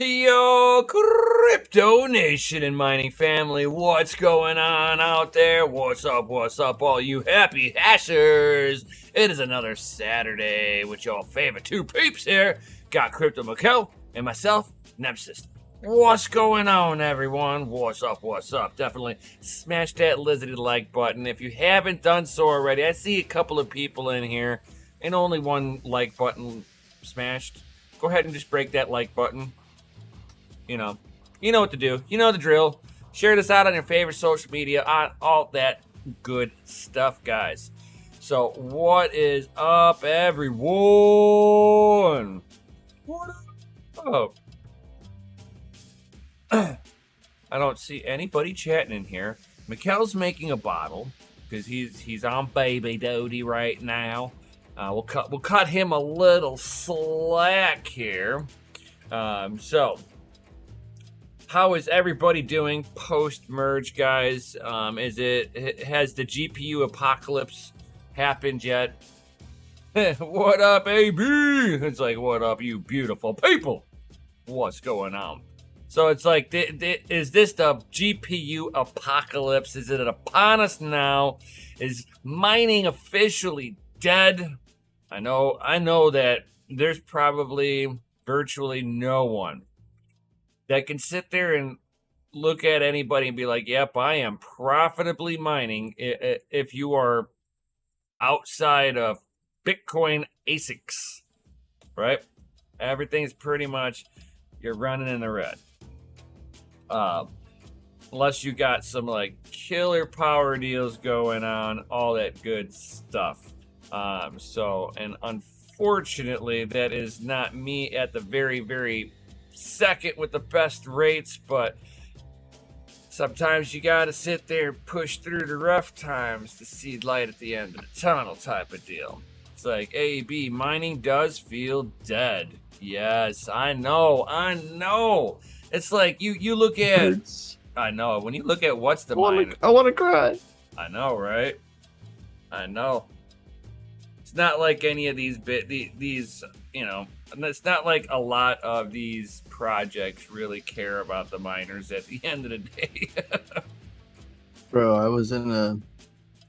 Yo, Crypto Nation and mining family, what's going on out there? What's up, all you happy hashers? It is another Saturday with your favorite two peeps here. Got Crypto Mikkel and myself, Nemesis. What's going on, everyone? What's up? Definitely smash that lizardy like button if you haven't done so already. I see a couple of people in here and only one like button smashed. Go ahead and just break that like button. You know what to do. You know the drill. Share this out on your favorite social media, on all that good stuff, guys. So, what is up, everyone? What up? I don't see anybody chatting in here. Mikkel's making a bottle because he's on baby duty right now. We'll cut him a little slack here. So. How is everybody doing post-merge, guys? Has the GPU apocalypse happened yet? What up, AB? It's like, what up, you beautiful people? What's going on? So it's like, is this the GPU apocalypse? Is it upon us now? Is mining officially dead? I know that there's probably virtually no one that can sit there and look at anybody and be like, yep, I am profitably mining if you are outside of Bitcoin ASICs, right? Everything's pretty much, you're running in the red. Unless you got some like killer power deals going on, all that good stuff. And unfortunately, that is not me at the very, very second with the best rates, but sometimes you gotta sit there and push through the rough times to see light at the end of the tunnel type of deal. It's like, AB, mining does feel dead. Yes, I know. It's like you look at, I know, when you look at what's the miner. I want to cry. I know, right? I know. It's not like any of these it's not like a lot of these projects really care about the miners at the end of the day. Bro, I was in a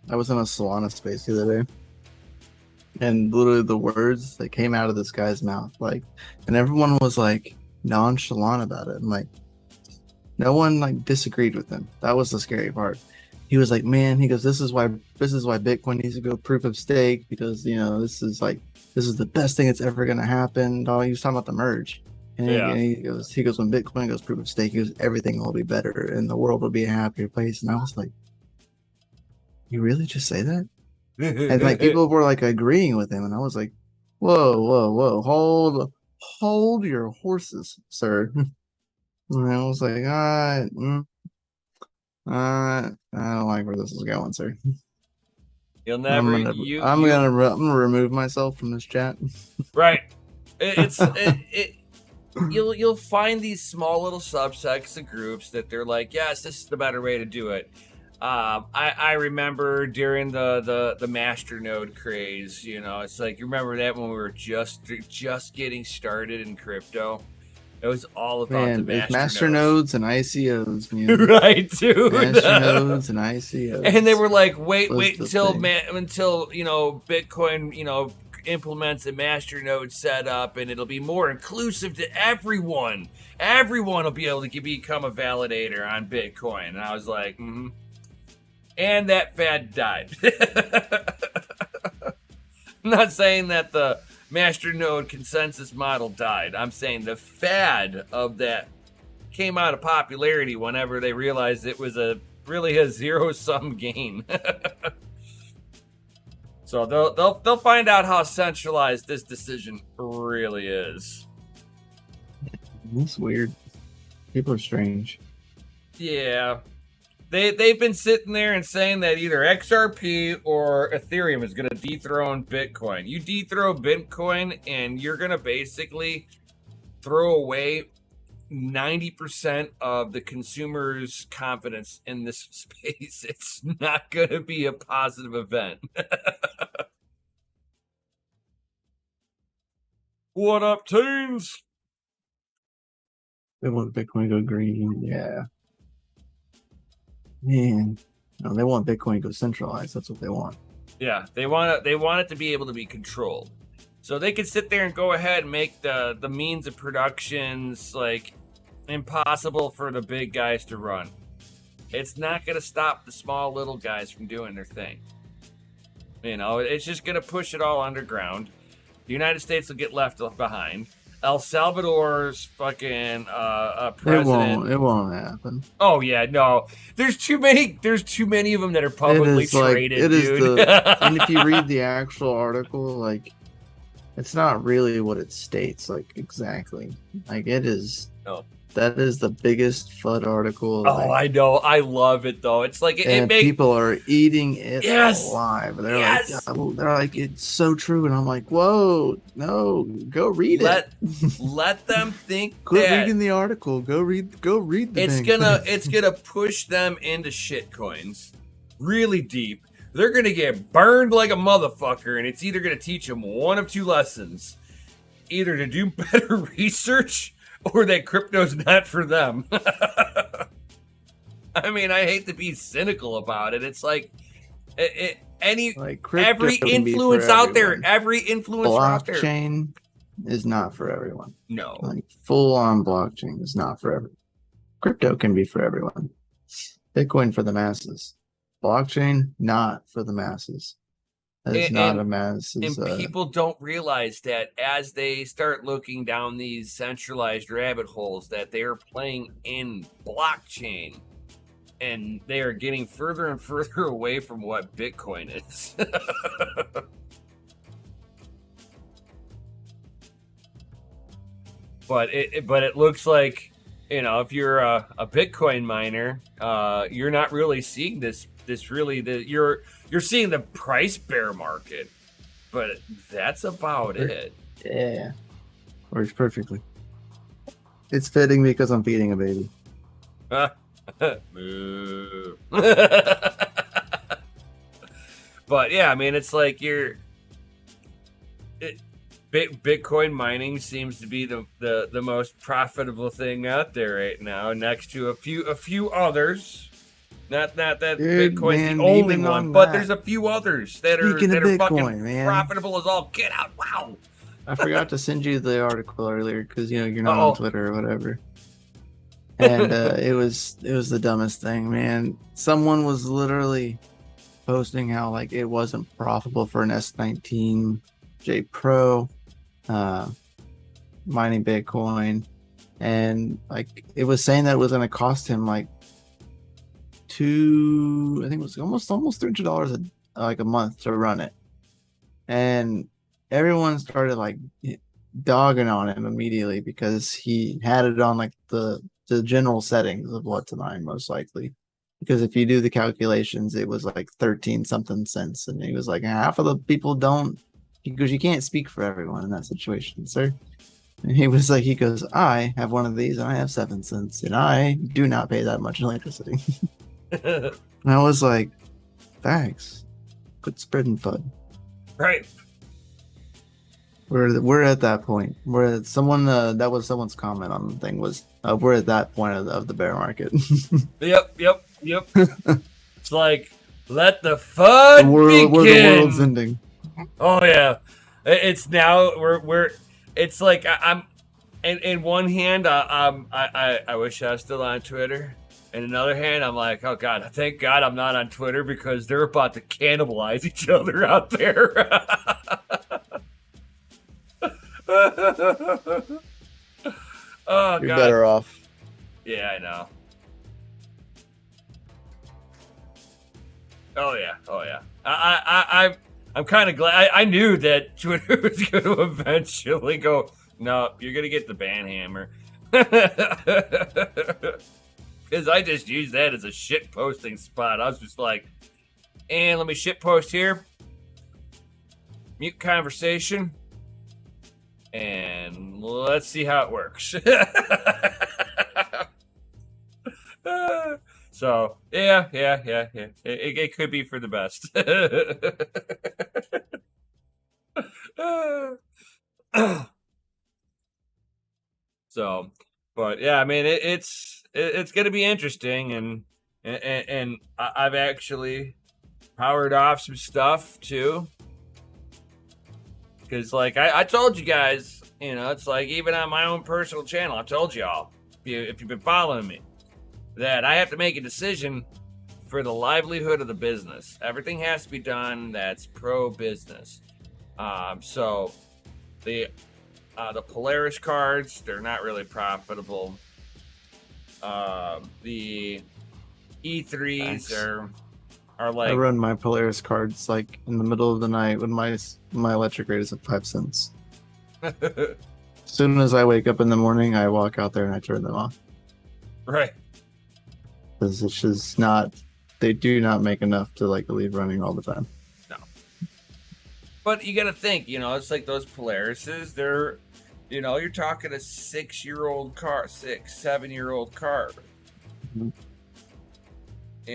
Solana space the other day, and literally the words that came out of this guy's mouth, like, and everyone was like nonchalant about it, and like no one like disagreed with him. That was the scary part. He was like, man, he goes, this is why Bitcoin needs to go proof of stake, because this is the best thing that's ever gonna happen. Oh, he was talking about the merge. And he goes, when Bitcoin goes proof of stake, he goes, everything will be better and the world will be a happier place. And I was like, you really just say that? And like people were like agreeing with him, and I was like, whoa, hold your horses, sir. And I was like, I don't like where this is going, sir. You'll never. I'm gonna remove myself from this chat. Right. You'll find these small little subsects of groups that they're like, yes, this is the better way to do it. I remember during the masternode craze, it's like, you remember that when we were just getting started in crypto. It was all about the masternodes and ICOs, man. Right, dude. Masternodes and ICOs. And they were like, wait until Bitcoin, implements a masternode setup, and it'll be more inclusive to everyone. Everyone will be able to become a validator on Bitcoin. And I was like, And that fad died. I'm not saying that the masternode consensus model died. I'm saying the fad of that came out of popularity whenever they realized it was really a zero-sum game. So they'll find out how centralized this decision really is. That's weird. People are strange. Yeah. They've been sitting there and saying that either XRP or Ethereum is going to dethrone Bitcoin. You dethrone Bitcoin and you're going to basically throw away 90% of the consumer's confidence in this space. It's not going to be a positive event. What up, teens? They want Bitcoin to go green. Yeah, man. No, they want Bitcoin to go centralized. That's what they want. Yeah, they want it to be able to be controlled. So they can sit there and go ahead and make the means of productions like impossible for the big guys to run. It's not going to stop the small little guys from doing their thing. You know, it's just going to push it all underground. The United States will get left behind. El Salvador's fucking president. It won't happen. Oh yeah, no. There's too many of them that are publicly traded, dude. And if you read the actual article, like, it's not really what it states, like, exactly. Like, it is. No. That is the biggest FUD article. Oh, like, I know. I love it though. It's like people are eating it alive. They're like, it's so true, and I'm like, whoa, no, go read it. Let them think. Quit reading the article. Go read the thing. It's gonna push them into shitcoins really deep. They're gonna get burned like a motherfucker, and it's either gonna teach them one of two lessons: either to do better research, or that crypto's not for them. I mean, I hate to be cynical about it. It's like every influence out there, blockchain is not for everyone. No, like full on blockchain is not for everyone. Crypto can be for everyone. Bitcoin for the masses. Blockchain not for the masses. It's not a mass. And people don't realize that as they start looking down these centralized rabbit holes, that they are playing in blockchain, and they are getting further and further away from what Bitcoin is. But it looks like, you know, if you're a Bitcoin miner, you're not really seeing you're seeing the price bear market, but that's about it. Yeah, works perfectly. It's fitting because I'm feeding a baby. But yeah, I mean, it's like Bitcoin mining seems to be the most profitable thing out there right now, next to a few others. Not that Bitcoin's the only one, but there's a few others that are fucking profitable as all get out. Wow. I forgot to send you the article earlier because you're not on Twitter or whatever. And it was the dumbest thing, man. Someone was literally posting how like it wasn't profitable for an S19J Pro mining Bitcoin, and like it was saying that it was going to cost him like I think it was almost $300 a month to run it, and everyone started like dogging on him immediately because he had it on like the general settings of what to mine, most likely, because if you do the calculations it was like 13 something cents, and he was like, half of the people don't, because you can't speak for everyone in that situation, sir. And he goes, I have one of these and I have 7 cents and I do not pay that much electricity. And I was like, thanks. Quit spreading FUD. Right. We're at that point where someone that was someone's comment on the thing was we're at that point of the bear market. Yep. It's like, let the FUD begin. Where the world's ending. Oh yeah, it's now we're it's like I'm in one hand I wish I was still on Twitter. In another hand, I'm like, oh God, thank God I'm not on Twitter because they're about to cannibalize each other out there. Oh, you're better off. Yeah, I know. Oh yeah. I'm kind of glad. I knew that Twitter was going to eventually go, no, you're going to get the ban hammer. Because I just used that as a shit posting spot. I was just like, and let me shit post here. Mute conversation. And let's see how it works. So, yeah. It could be for the best. So, But yeah, I mean, it's going to be interesting, and I've actually powered off some stuff too, because like I told you guys, it's like even on my own personal channel, I told y'all if you've been following me that I have to make a decision for the livelihood of the business. Everything has to be done that's pro business. So the Polaris cards, they're not really profitable. The E3s Thanks. are like I run my Polaris cards like in the middle of the night when my electric rate is at 5 cents. As soon as I wake up in the morning, I walk out there and I turn them off. right. Because it's just not, they do not make enough to like leave running all the time. No. But you got to think, it's like those Polarises, they're, you're talking a 6-year-old car, 7-year-old car. Mm-hmm.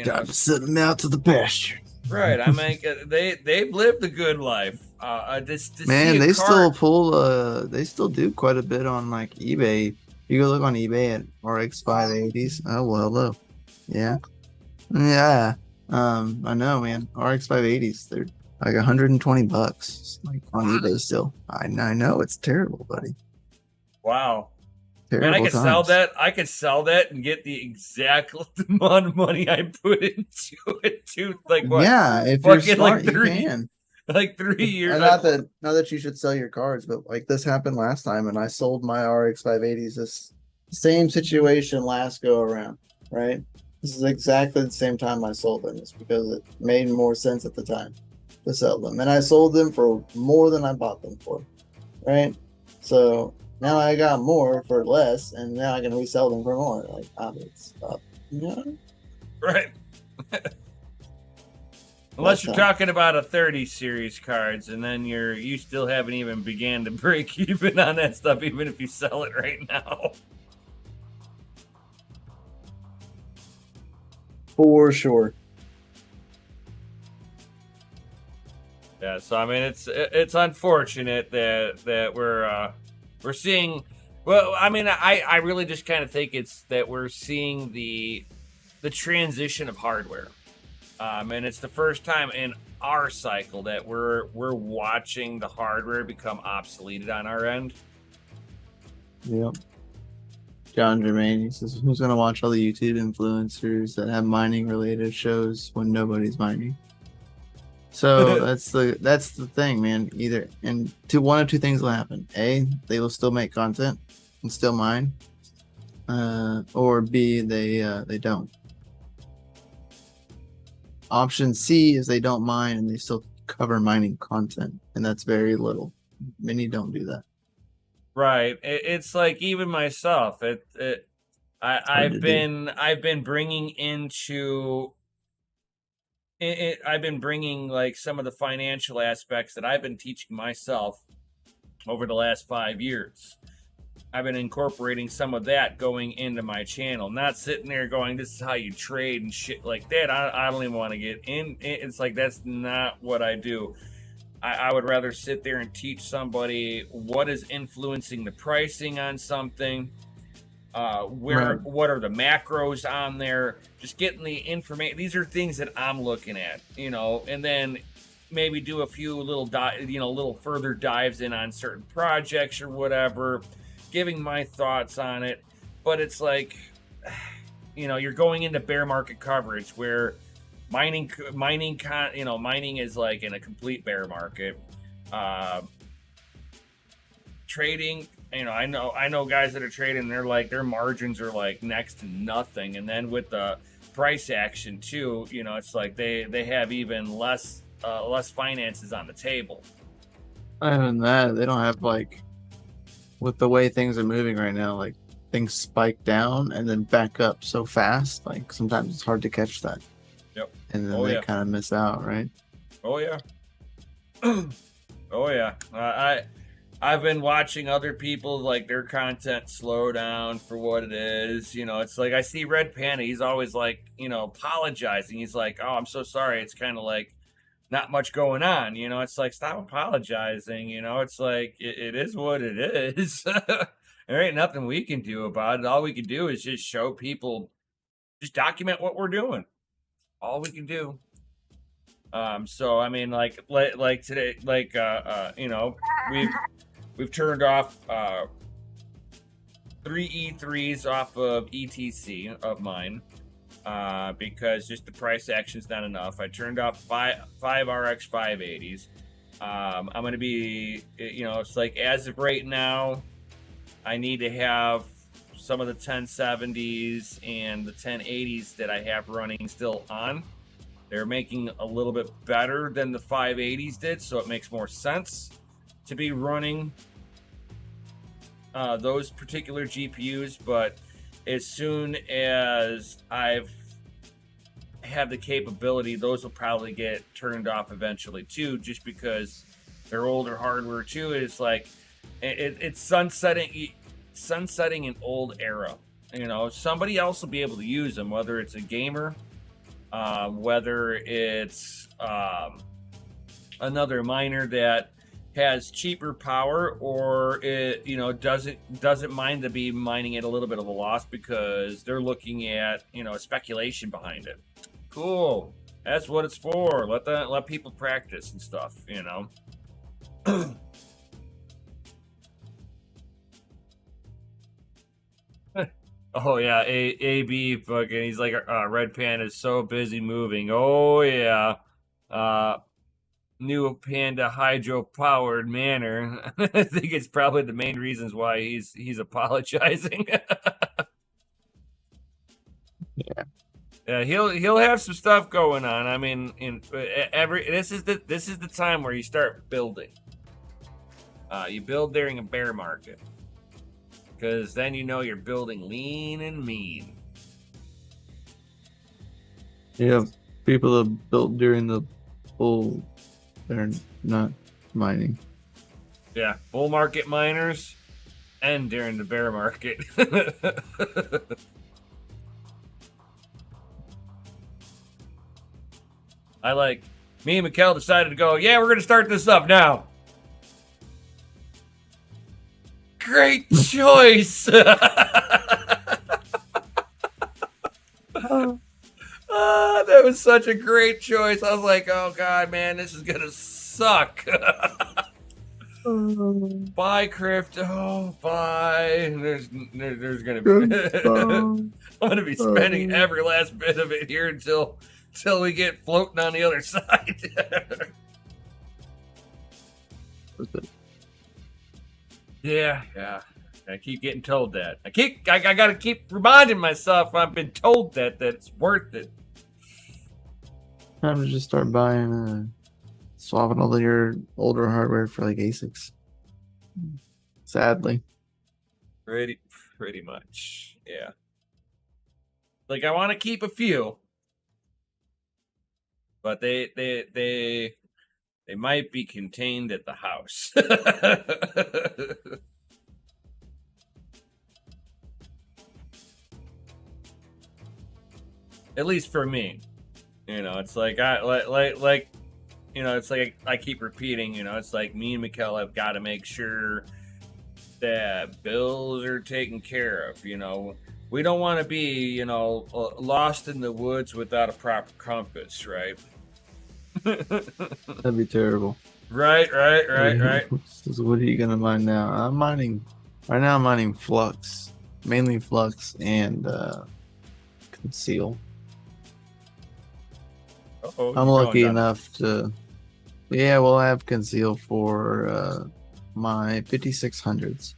Got to send them out to the pasture. Right. I mean, they've lived a good life. Man, they still pull. They still do quite a bit on like eBay. You go look on eBay at RX 580s. Oh well, hello. Yeah. I know, man. RX 580s. They're like $120, like on eBay still. I know it's terrible, buddy. Wow. Terrible Man, I could times. sell that. I could sell that and get the exact amount of money I put into it too. Like what? Yeah, if you're smart, like you can. Like 3 years. Not that you should sell your cards, but like this happened last time, and I sold my RX 580s. This same situation last go around, right? This is exactly the same time I sold them. It's because it made more sense at the time to sell them, and I sold them for more than I bought them for, right? So now I got more for less, and now I can resell them for more. Like, it's up, right? Unless you're talking about a 30 series cards, and then you still haven't even began to break even on that stuff, even if you sell it right now. For sure. Yeah, so I mean, it's unfortunate that we're seeing. Well, I mean, I really just kind of think it's that we're seeing the transition of hardware. And it's the first time in our cycle that we're watching the hardware become obsoleted on our end. Yep. John Germain, he says, who's going to watch all the YouTube influencers that have mining related shows when nobody's mining? So that's the thing, man. Either one of two things will happen. A, they will still make content and still mine. Or B, they don't. Option C is they don't mine and they still cover mining content, and that's very little. Many don't do that. Right. It's like even myself. I've been bringing into. I've been bringing like some of the financial aspects that I've been teaching myself over the last 5 years. I've been incorporating some of that going into my channel, not sitting there going, this is how you trade and shit like that. I don't even want to get in. It's like, that's not what I do. I would rather sit there and teach somebody what is influencing the pricing on something. What are the macros on there? Just getting the information. These are things that I'm looking at, and then maybe do a few little little further dives in on certain projects or whatever, giving my thoughts on it. But it's like, you're going into bear market coverage where mining is like in a complete bear market. Trading, I know guys that are trading, they're like, their margins are like next to nothing. And then with the price action too, it's like they have even less finances on the table. Other than that, they don't have, like, with the way things are moving right now, like things spike down and then back up so fast, like sometimes it's hard to catch that. Yep. And then they kind of miss out, right? Oh yeah. Oh yeah. I've been watching other people, like, their content slow down for what it is. It's like I see Red Panda. He's always like, apologizing. He's like, oh, I'm so sorry. It's kind of like not much going on. It's like, stop apologizing. It's like, it is what it is. there ain't nothing we can do about it. All we can do is just show people, just document what we're doing. All we can do. So I mean, like today, you know, we've turned off 3 E3s off of ETC of mine because just the price action's not enough. I turned off five RX 580s. I'm gonna be, you know, it's like as of right now, I need to have some of the 1070s and the 1080s that I have running still on. They're making a little bit better than the 580s did, so it makes more sense to be running those particular GPUs. But as soon as I've have the capability, those will probably get turned off eventually too, just because they're older hardware too. It's like it's sunsetting an old era. You know, somebody else will be able to use them, whether it's a gamer, whether it's another miner that has cheaper power, or it, you know, doesn't mind to be mining at a little bit of a loss because they're looking at, you know, speculation behind it. Cool. That's what it's for. Let people practice and stuff, you know. Oh yeah, AB fucking. He's like, Red Panda is so busy moving. Oh yeah, new Panda hydro powered manor. I think it's probably the main reasons why he's apologizing. Yeah. Yeah, he'll have some stuff going on. I mean, this is the time where you start building. You build during a bear market, because then you know you're building lean and mean. Yeah, people that built during the bull, they're not mining. Yeah, bull market miners, and during the bear market. Me and Mikkel decided to go, yeah, we're going to start this up now. Great choice. That was such a great choice. I was like, oh God, man, this is going to suck. Bye, Crypto. Bye. There's going to be... I'm going to be spending every last bit of it here until we get floating on the other side. Yeah. I keep getting told that. I gotta keep reminding myself I've been told that it's worth it. Time to just start buying, swapping all of your older hardware for like ASICs. Sadly. Pretty much, yeah. Like I want to keep a few, but they might be contained at the house. At least for me, you know, it's like you know, it's like I keep repeating, you know, it's like me and Mikkel have got to make sure that bills are taken care of. You know, we don't want to be, you know, lost in the woods without a proper compass, right? That'd be terrible. Right. So what are you gonna mine now? I'm mining Flux, mainly Flux and Conceal. I'm lucky enough to, yeah, well, I have Conceal for my 5600s.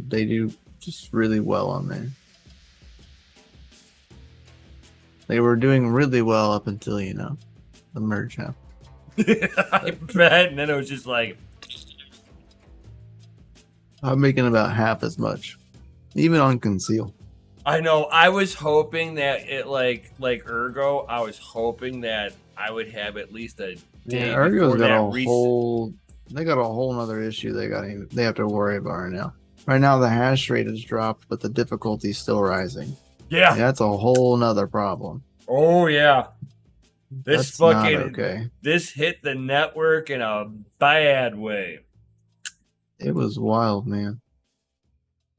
They do just really well on there. They were doing really well up until, you know, the merge happened. I bet, and then it was just like, I'm making about half as much, even on Conceal. I know. I was hoping that it like Ergo. I was hoping that I would have at least a day. Yeah, Ergo's got a whole. They got a whole nother issue they have to worry about right now. Right now, the hash rate has dropped, but the difficulty is still rising. Yeah, that's a whole nother problem. Oh yeah, That's fucking not okay. This hit the network in a bad way. It was wild, man.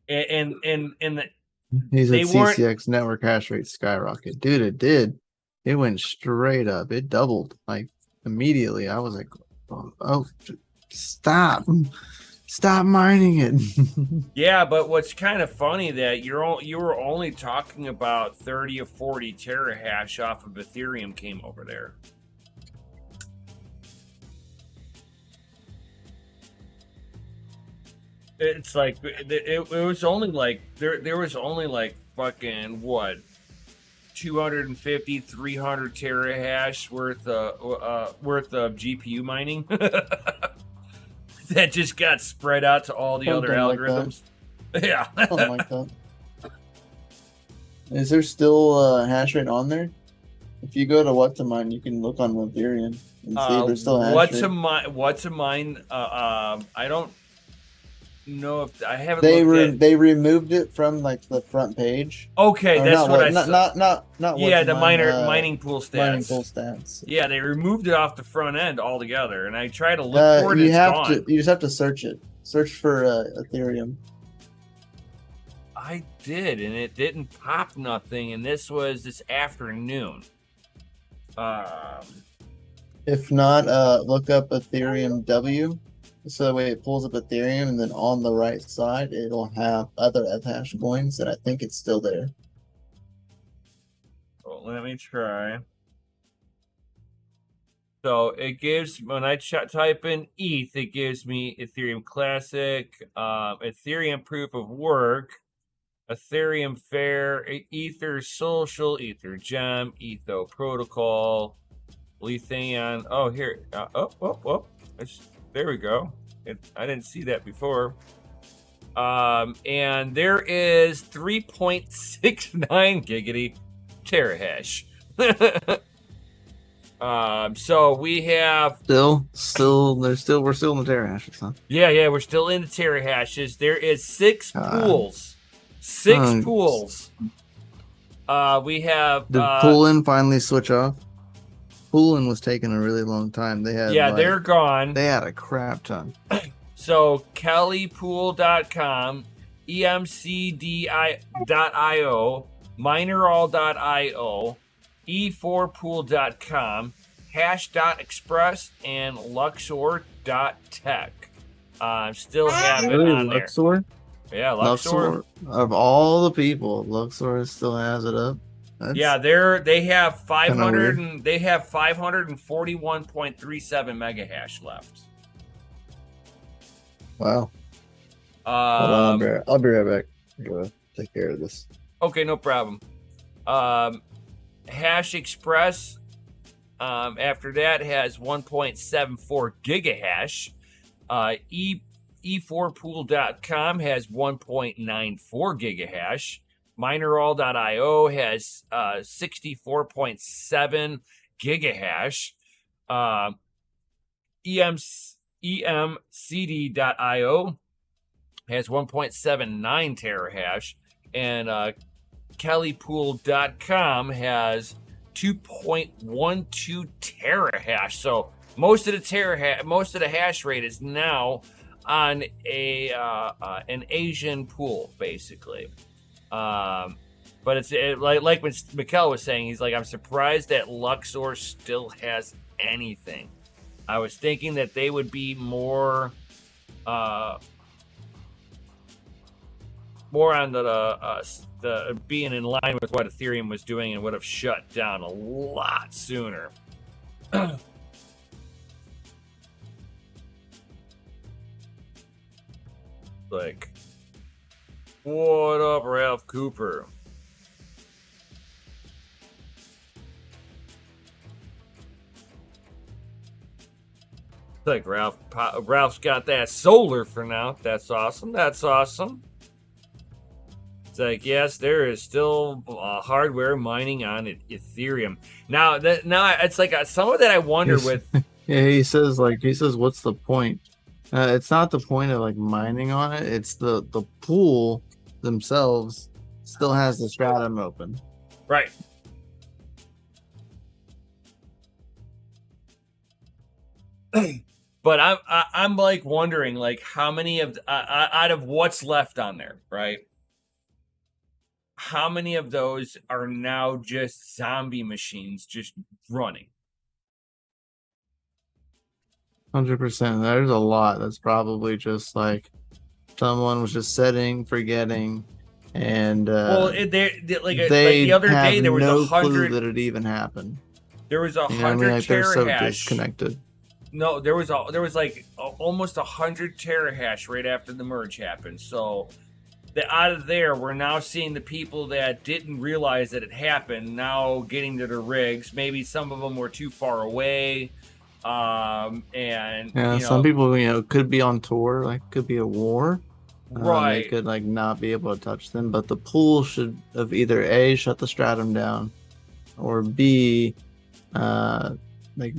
and He said they weren't. CCX network hash rate skyrocket. Dude, it did. It went straight up. It doubled like immediately. I was like, oh, stop. Stop mining it. Yeah, but what's kind of funny that you were only talking about 30 or 40 terahash off of Ethereum came over there. It's like it was only like there was only like fucking what 250 300 terahash worth of GPU mining that just got spread out to all the other algorithms. Yeah. Something like that. Is there still hash rate on there? If you go to what to mine, you can look on Ethereum and see if there's still hash rate. What to mine? I don't know if I haven't. They removed it from like the front page. Okay, that's what I saw. Not yeah, the mining pool stats. Mining pool stats. Yeah, they removed it off the front end altogether, and I try to look for it. You just have to search it. Search for Ethereum. I did, and it didn't pop nothing. And this was this afternoon. If not, look up Ethereum W. So that way it pulls up Ethereum, and then on the right side, it'll have other Ethash coins, and I think it's still there. Well, let me try. So it gives, when I type in ETH, it gives me Ethereum Classic, Ethereum Proof of Work, Ethereum Fair, Ether Social, Ether Gem, Etho Protocol, Lithium. Oh, here. There we go. I didn't see that before. And there is 3.69 giggity terahash. So we have we're still in the terahashes, huh? Yeah, we're still in the terahashes. There is 6 pools. 6 pools. We have did pool-in finally switch off? Pool-in was taking a really long time. They had they're gone. They had a crap ton. So kellypool.com, emcdi.io, minerall.io, e4pool.com, hash.express, and luxor.tech. Still have it on there. Luxor? Yeah, Luxor. Of all the people, Luxor still has it up. They have 500 they have 541.37 mega hash left. Wow. Hold on, I'll be right back. I'm gonna take care of this. Okay, no problem. Hash Express after that has 1.74 gigahash. E4pool.com has 1.94 gigahash. Minerall.io has 64.7 gigahash. EMCD.io has 1.79 terahash, and kellypool.com has 2.12 terahash. So most of the hash rate is now on an Asian pool, basically. But it's like when Mikkel was saying, he's like, I'm surprised that Luxor still has anything. I was thinking that they would be more on the being in line with what Ethereum was doing and would have shut down a lot sooner. Like, what up, Ralph Cooper? Like Ralph's got that solar for now. That's awesome. It's like, yes, there is still hardware mining on Ethereum. Now it's like some of that I wonder with. Yeah, he says, what's the point? It's not the point of like mining on it. It's the pool themselves still has the stratum open. Right. But I'm like wondering like how many of out of what's left on there, right? How many of those are now just zombie machines just running? 100%. There's a lot that's probably just like someone was just setting, forgetting, and Well, like the they other have day there was no clue that it even happened. there was a You know what I mean? hundred Like they're so terahash. disconnected. No, there was like almost 100 terahash right after the merge happened. So out of there, we're now seeing the people that didn't realize that it happened now getting to the rigs. Maybe some of them were too far away, and Yeah, some people, could be on tour, like could be a war. They right. could like not be able to touch them, but the pool should have either A, shut the stratum down, or B, like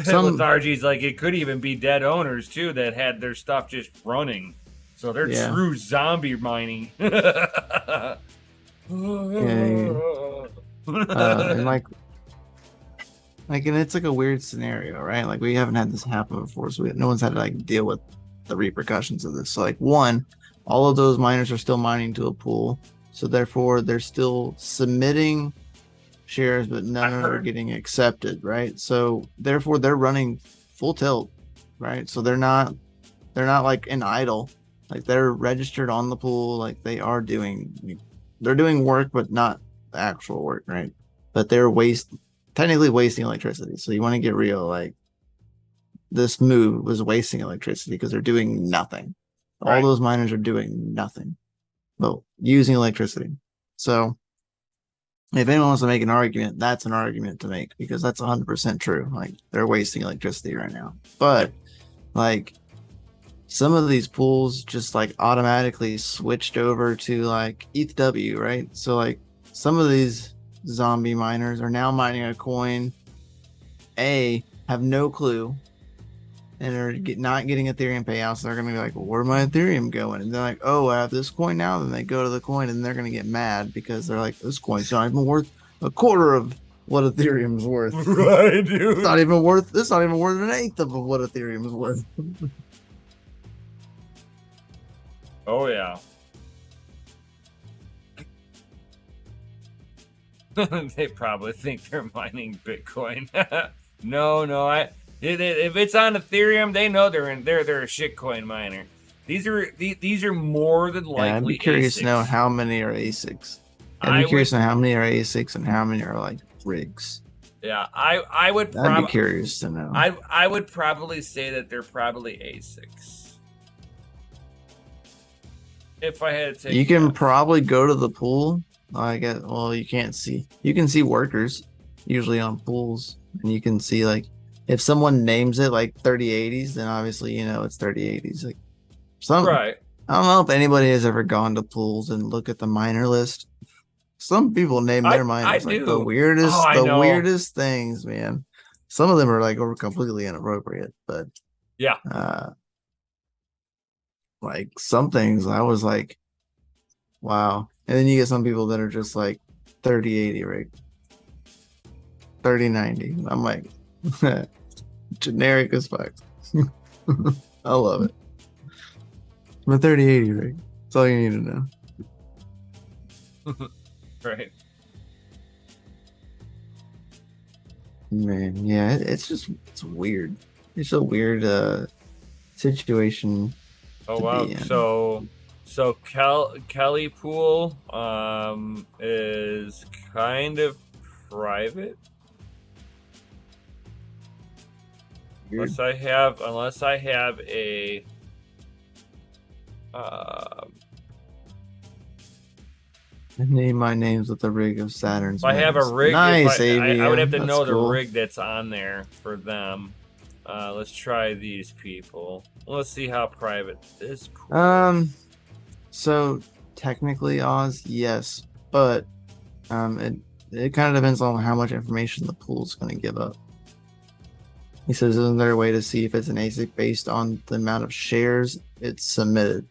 some, Lethargy's like it could even be dead owners too that had their stuff just running, so they're yeah, true zombie mining. yeah, and and it's like a weird scenario, right? Like we haven't had this happen before, so no one's had to like deal with the repercussions of this. So like one, all of those miners are still mining to a pool, so therefore they're still submitting shares, but none are getting accepted, right? So therefore they're running full tilt, right? So they're not like an idle, like they're registered on the pool, like they're doing work, but not the actual work, right? But they're technically wasting electricity. So you want to get real, like this move was wasting electricity because they're doing nothing. All Right. those miners are doing nothing, but using electricity. So if anyone wants to make an argument, that's an argument to make because that's 100% true. Like they're wasting electricity right now. But like some of these pools just like automatically switched over to like ETH, right? So like some of these zombie miners are now mining a coin, have no clue, and are not getting Ethereum payouts. So they're gonna be like, well, where my Ethereum going? And they're like, oh, I have this coin now. Then they go to the coin and they're gonna get mad because they're like, this coin's not even worth a quarter of what Ethereum's worth. Right, dude. It's not even worth an eighth of what Ethereum's worth. Oh yeah. They probably think they're mining Bitcoin. No, if it's on Ethereum, they know they're a shitcoin miner. These are more than likely. I'd be curious ASICs. to know how many are ASICs. I'd be curious to know how many are ASICs and how many are like rigs. Yeah, I would. I'd be curious to know. I would probably say that they're probably ASICs. If I had to take, you can probably go to the pool. I guess. Well, you can't see. You can see workers usually on pools, and you can see like if someone names it like 3080s, then obviously it's 3080s. Like right. I don't know if anybody has ever gone to pools and look at the miner list. Some people name their miners like the weirdest things, man. Some of them are like completely inappropriate, but yeah. Like some things I was like, wow. And then you get some people that are just like 3080 rig, 3090. I'm like, generic as fuck. I love it. I'm a 3080 rig. That's all you need to know. Right. Man, yeah, it's weird. It's a weird situation. Oh wow. So Kelly Pool is kind of private. Weird. Unless I have a I name my names with the rig of Saturn's. If I have a rig, nice, I would have to know cool. the rig that's on there for them. Let's try these people. Let's see how private this pool is. So technically Oz, yes, but it kind of depends on how much information the pool's going to give up. He says, isn't there a way to see if it's an ASIC based on the amount of shares it's submitted?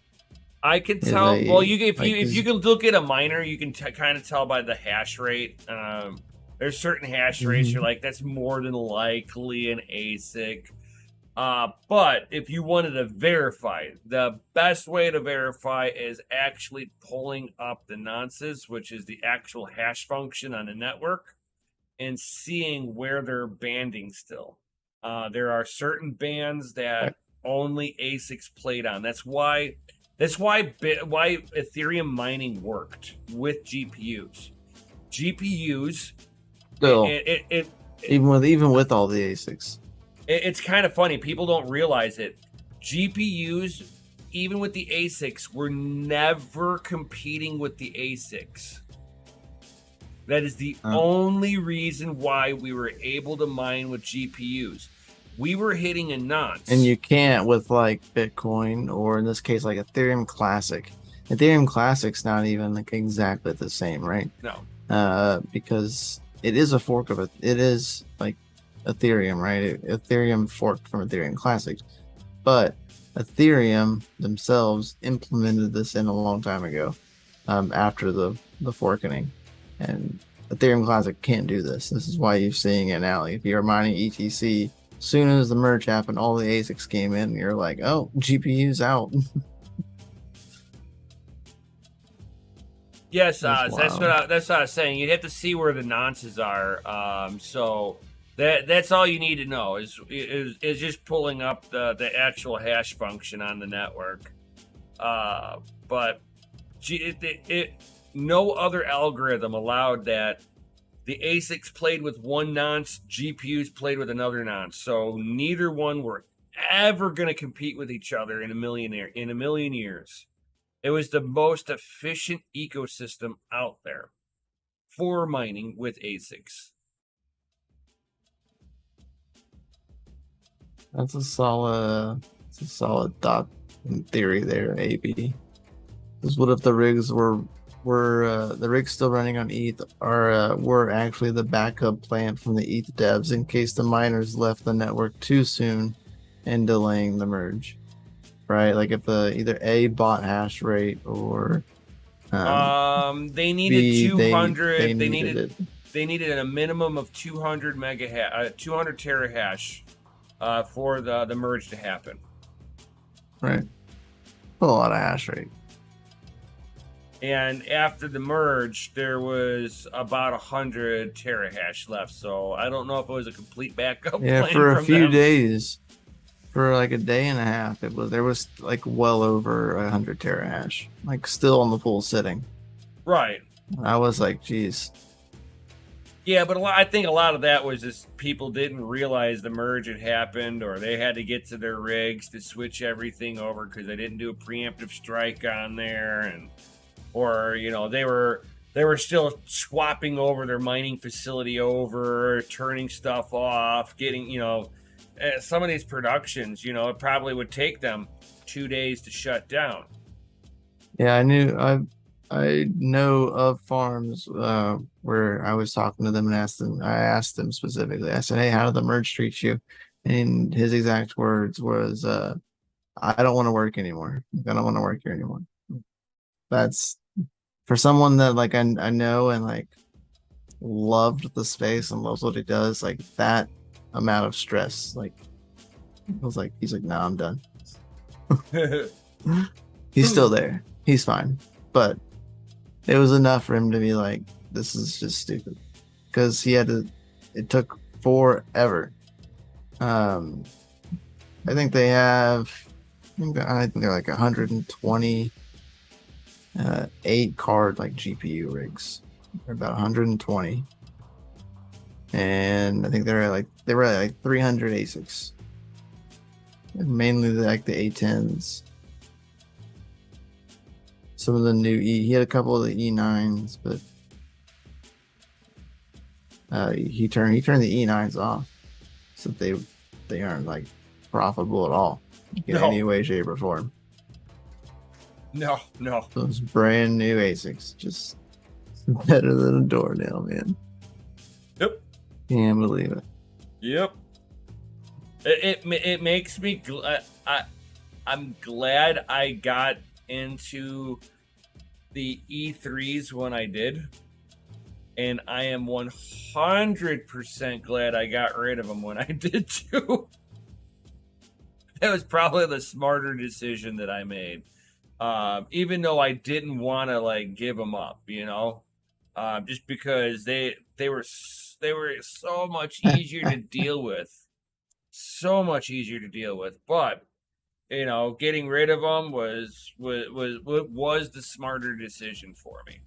I can tell. If you can look at a miner, you can kind of tell by the hash rate. There's certain hash rates you're like, that's more than likely an ASIC. But if you wanted to verify, the best way to verify is actually pulling up the nonces, which is the actual hash function on the network, and seeing where they're banding still. There are certain bands that only ASICs played on. That's why Ethereum mining worked with GPUs. Still, It even with all the ASICs. It's kind of funny. People don't realize it. GPUs, even with the ASICs, were never competing with the ASICs. That is the only reason why we were able to mine with GPUs. We were hitting a nonce. And you can't with like Bitcoin, or in this case, like Ethereum Classic. Ethereum Classic's not even like exactly the same, right? No. Because it is a fork of it. It is like Ethereum, right? Ethereum forked from Ethereum Classic, but Ethereum themselves implemented this in a long time ago, after the forking, and Ethereum Classic can't do this. This is why you're seeing it now. Like if you're mining ETC, as soon as the merge happened, all the ASICs came in, and you're like, oh, GPU's out. Yes, that's what I was saying. You'd have to see where the nonces are. So that's all you need to know is just pulling up the actual hash function on the network. But no other algorithm allowed that the ASICs played with one nonce, GPUs played with another nonce. So neither one were ever going to compete with each other in a million years. It was the most efficient ecosystem out there for mining with ASICs. That's a solid thought in theory there, AB. Because what if the rigs were the rigs still running on ETH were actually the backup plan from the ETH devs in case the miners left the network too soon and delaying the merge, right? Like if either A, bot hash rate, or they needed B, 200. they needed a minimum of 200 200 terahash for the merge to happen. Right, a lot of hash rate. And after the merge, there was about 100 terahash left. So I don't know if it was a complete backup. Yeah, plan for a from few them. days, there was like well over 100 terahash, like still on the pool sitting. Right. I was like, geez. Yeah, but I think a lot of that was just people didn't realize the merge had happened, or they had to get to their rigs to switch everything over because they didn't do a preemptive strike on there, or they were still swapping over their mining facility over, turning stuff off, getting some of these productions, it probably would take them 2 days to shut down. Yeah, I know of farms where I was talking to them and I asked them specifically. I said, "Hey, how did the merge treat you?" And his exact words was, "I don't want to work anymore. I don't want to work here anymore." That's for someone that like I know and like loved the space and loves what he does. Like that amount of stress, like he's like, "No, I'm done." He's still there. He's fine, but it was enough for him to be like, this is just stupid, because it took forever. I think they have, I think they're like 120 8-card like GPU rigs. They're about 120, and I think they were like 300 ASICs, mainly like the A10s. Some of the new he had a couple of the E9s, but he turned the E9s off, so they aren't like profitable at all in any way, shape, or form. No. Those brand new ASICs, just better than a doornail, man. Yep. Can't believe it. Yep. It makes me I'm glad I got into the E3s when I did, and I am 100% glad I got rid of them when I did too. That was probably the smarter decision that I made. Even though I didn't want to like give them up, just because they were so much easier to deal with, But getting rid of them was the smarter decision for me.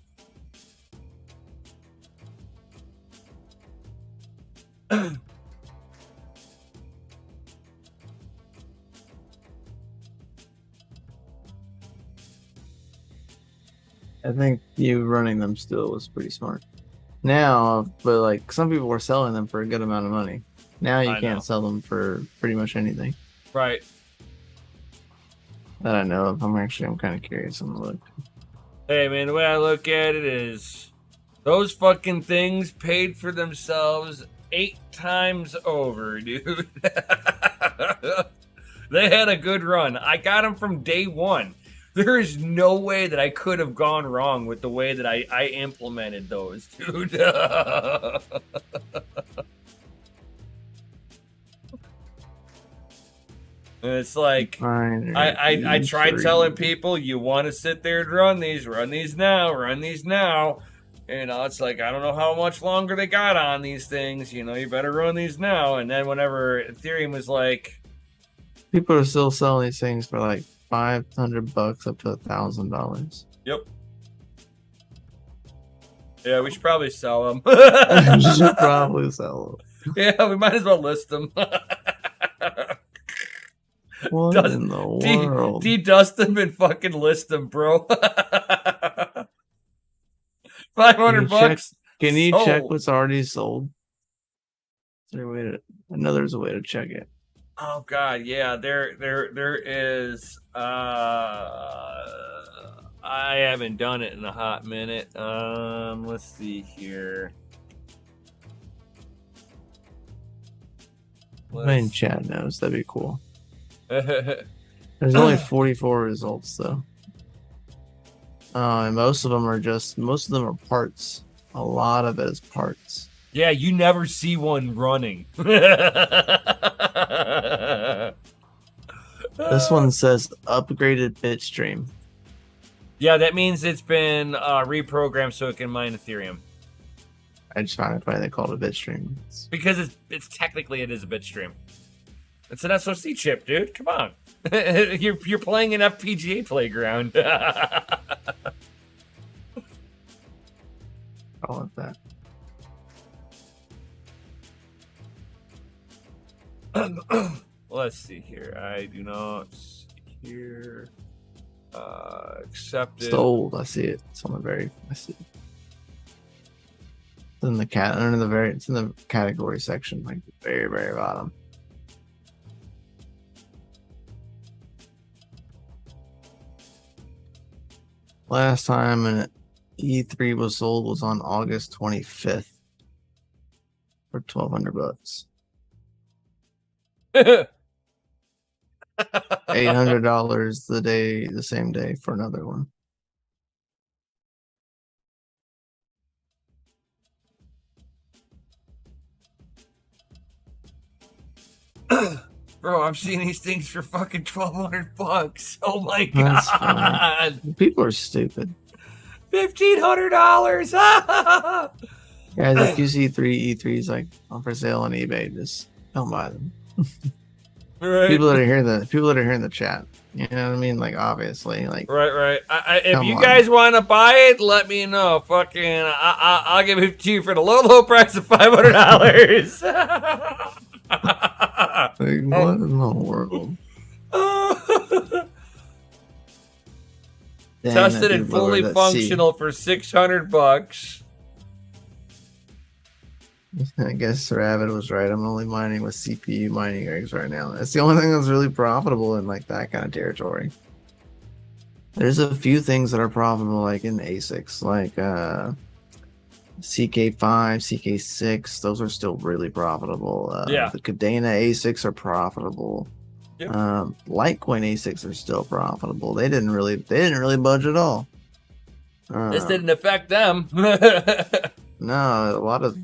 I think you running them still was pretty smart. Now, but like some people were selling them for a good amount of money. Now you can't sell them for pretty much anything. Right. That I know of. I'm kind of curious on the look. Hey man, the way I look at it is those fucking things paid for themselves 8 times over, dude. They had a good run. I got them from day one. There is no way that I could have gone wrong with the way that I implemented those, dude. And it's like I tried telling people, you want to sit there and run these now. It's like, I don't know how much longer they got on these things. You better run these now. And then whenever Ethereum was like, people are still selling these things for like $500 up to $1,000. Yep. Yeah, we should probably sell them. We should probably sell them. Yeah, we might as well list them. What in the world? Dust them and fucking list them, bro. $500. Can you check what's already sold? Is there a way to? I know there's a way to check it. Oh God, yeah. There is. I haven't done it in a hot minute. Let's see here. In chat knows, that'd be cool. There's only 44 results though. And most of them are parts. A lot of it is parts. Yeah, you never see one running. This one says upgraded Bitstream. Yeah, that means it's been reprogrammed so it can mine Ethereum. I just find it funny they called it Bitstream. Because it's technically it is a Bitstream. It's an SoC chip, dude. Come on. You're playing an FPGA playground. I want that. Let's see here. I do not see here. Accepted. Sold. I see it. It's on the very. I see it. It's in the It's in the category section, like the very, very bottom. Last time an E3 was sold was on August 25th for $1,200. $800 the same day for another one. Bro, I'm seeing these things for fucking $1,200. Oh my god! People are stupid. $1,500. Guys, if you see E3s like on for sale on eBay, just don't buy them. Right. People that are here in the chat. You know what I mean? Like obviously, like right. If you guys want to buy it, let me know. Fucking, I'll give it to you for the low price of $500. Like, what in the world? Tested and fully functional for $600. I guess Rabbit was right. I'm only mining with CPU mining rigs right now. That's the only thing that's really profitable in like that kind of territory. There's a few things that are profitable, like in ASICs, like CK5, CK6. Those are still really profitable. The Cadena ASICs are profitable. Yep. Litecoin ASICs are still profitable. They didn't really budge at all. This didn't affect them. No, a lot of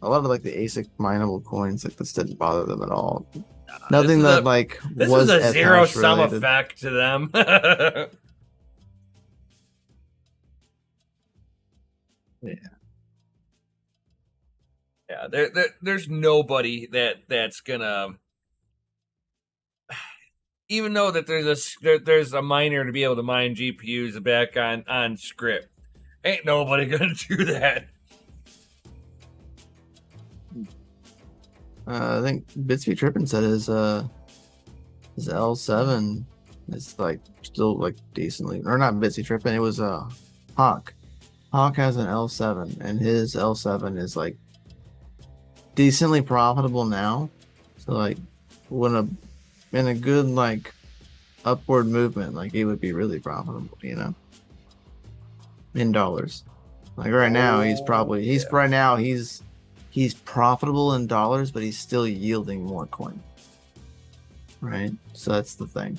a lot of like the ASIC mineable coins, like this didn't bother them at all. This Nothing is that a like this is was a F zero hash sum related. effect to them. Yeah. Yeah, there's nobody that's gonna, even though that there's a miner to be able to mine GPUs back on script. Ain't nobody gonna do that. I think Bitsby Trippin said his L7 is like still like decently, or not Bitsby Trippin. It was Hawk. Hawk has an L7, and his L7 is like decently profitable now. So like when in a good like upward movement, like it would be really profitable, you know, in dollars. Like right now, he's probably he's profitable in dollars, but he's still yielding more coin. Right, so that's the thing.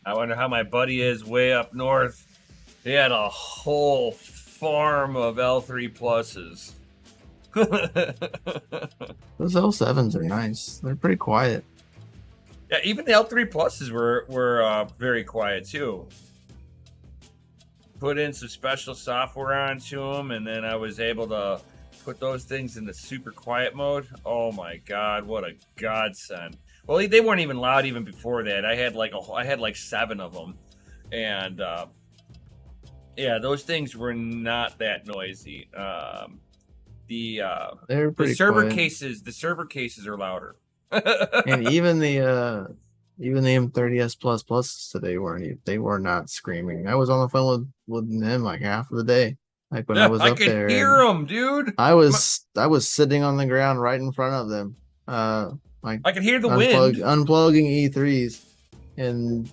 I wonder how my buddy is way up north. He had a whole farm of L3 pluses. Those L7s are nice. They're pretty quiet. Yeah, even the L3 pluses were very quiet too. Put in some special software onto them, and then I was able to put those things in the super quiet mode. Oh my god, what a godsend! Well, they weren't even loud even before that. I had like 7 of them, and yeah, those things were not that noisy. They're pretty the server quiet. cases are louder. And even the M30s plus today they were not screaming. I was on the phone with them like half of the day, like when I was I up could there. hear them, dude. I was sitting on the ground right in front of them, like I could hear the wind unplugging E3s, and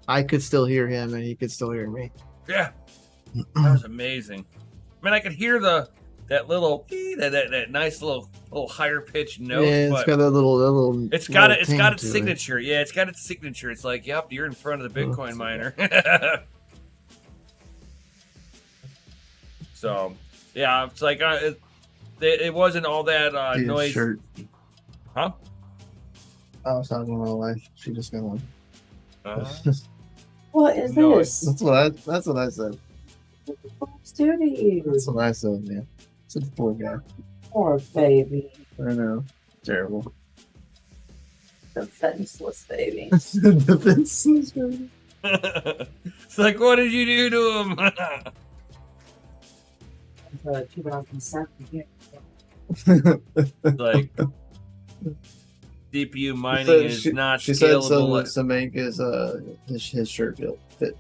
I could still hear him, and he could still hear me. Yeah, that was amazing. I mean, I could hear that little that nice little higher pitched note. Yeah, it's got that little. It's got its signature. Yeah, it's got its signature. It's like, yep, you're in front of the Bitcoin miner. So, yeah, it's like it wasn't all that noise. Shirt. Huh? I was talking to my wife. She just got one. What is this? That's what I said. What's doing to you? That's what I said, yeah. It's a poor guy. Poor baby. I know. Terrible. Defenseless baby. Defenseless baby. It's like, what did you do to him? 2007. Like, CPU mining is not she said scalable. so to make his shirt fit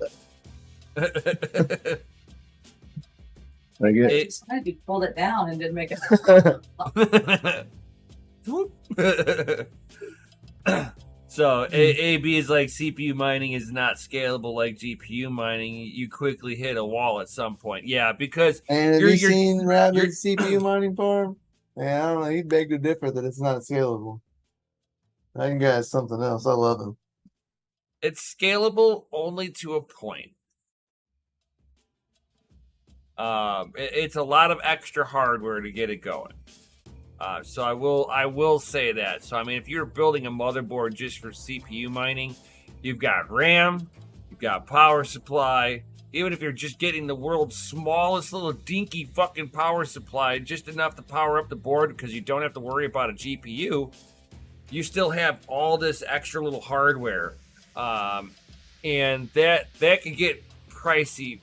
that. I guess. You pulled it down and didn't make it. So AB is like, CPU mining is not scalable like GPU mining. You quickly hit a wall at some point. Yeah, because and have you seen Rabbit's CPU mining farm? Man, I don't know. He begged to differ that it's not scalable. That guy is something else. I love him. It's scalable only to a point. It's a lot of extra hardware to get it going. So I will say that. So I mean, if you're building a motherboard just for CPU mining, you've got RAM, you've got power supply. Even if you're just getting the world's smallest little dinky fucking power supply, just enough to power up the board because you don't have to worry about a GPU, you still have all this extra little hardware, and that can get pricey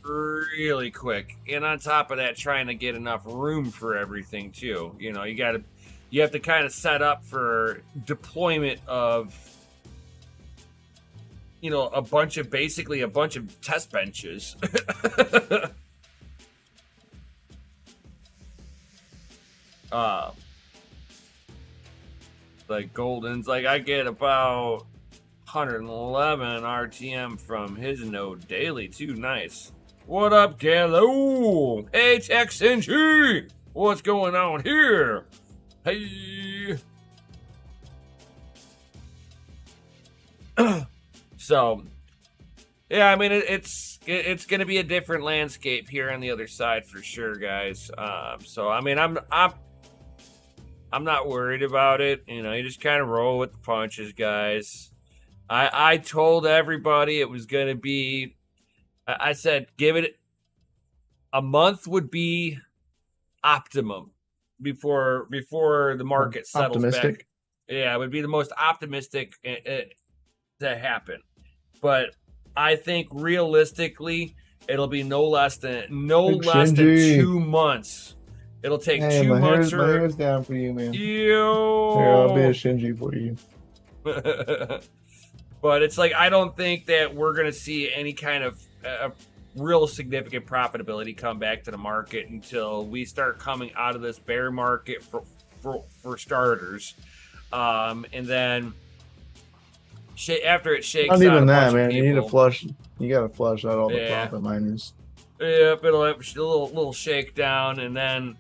really quick. And on top of that, trying to get enough room for everything too. You know, you have to kind of set up for deployment of, you know, a bunch of test benches. Like Golden's, like I get about 111 RTM from his node daily too. Nice. What up, Gallo? Hey, TexNG! What's going on here? Hey. So, yeah, I mean, it's it's going to be a different landscape here on the other side for sure, guys. So I mean, I'm not worried about it. You know, you just kind of roll with the punches, guys. I told everybody it was going to be. I said give it a month would be optimum before the market settles Optimistic. back. Yeah, it would be the most optimistic to happen. But I think realistically, it'll be no less than Shinji. 2 months. It'll take Hey, 2 my months. my hair's down for you, man. Yo. Here, I'll be a Shinji for you. But it's like I don't think that we're gonna see any kind of real significant profitability come back to the market until we start coming out of this bear market for starters, and then after it shakes Not out even a that, bunch man. of You need to people, flush. You gotta flush out all the Yeah. profit miners. Yep, it'll have a little shakedown, and then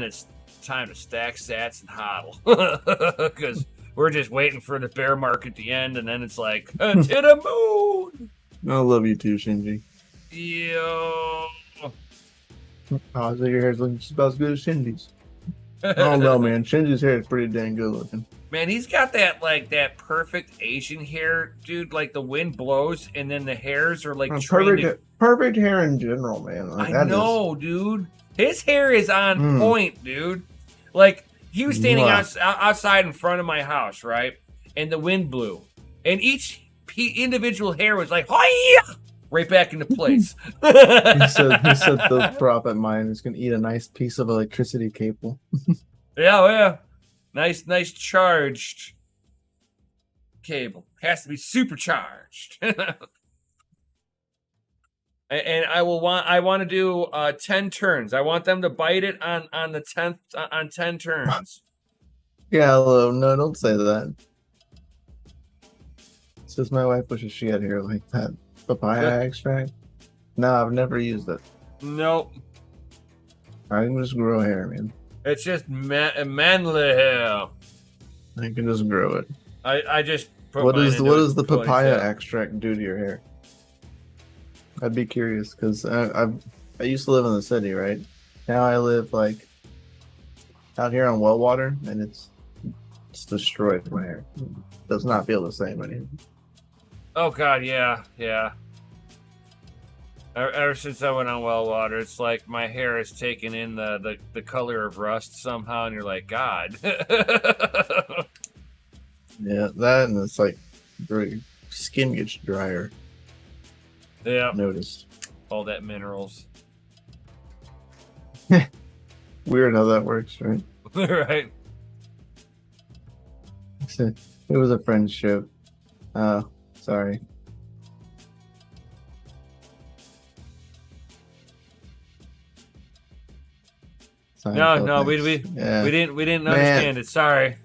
it's time to stack sats and hodl because we're just waiting for the bear market to end, and then it's like to the moon. I love you too, Shinji. Yo. Oh, so your hair's looking just about as good as Shinji's. I don't know, man. Shinji's hair is pretty dang good looking. Man, he's got that perfect Asian hair, dude. Like the wind blows, and then the hairs are like Perfect hair in general, man. Like, I know, dude. His hair is on point, dude. Like he was standing outside in front of my house, right? And the wind blew, and each individual hair was like, "Hi!" right back into place. he said the profit mine is gonna eat a nice piece of electricity cable. Yeah. Nice charged cable. Has to be supercharged. And I want to do 10 turns. I want them to bite it on the 10th on 10 turns. Yeah, hello. No, don't say that. It's just my wife wishes she had hair like that. Papaya extract? No, I've never used it. Nope. I can just grow hair, man. It's just manly hair. I can just grow it. I just put What mine does into the a papaya ponytail. extract do to your hair? I'd be curious because I used to live in the city, right? Now I live like out here on well water, and it's destroyed my hair. It does not feel the same anymore. Oh god, yeah. Ever since I went on well water, it's like my hair has taken in the color of rust somehow, and you're like, God. Yeah, that, and it's like skin gets drier. Yeah, Noticed. all that minerals. Weird how that works, right? Right. It was a friendship. Oh, sorry. No, we didn't understand it. Sorry. It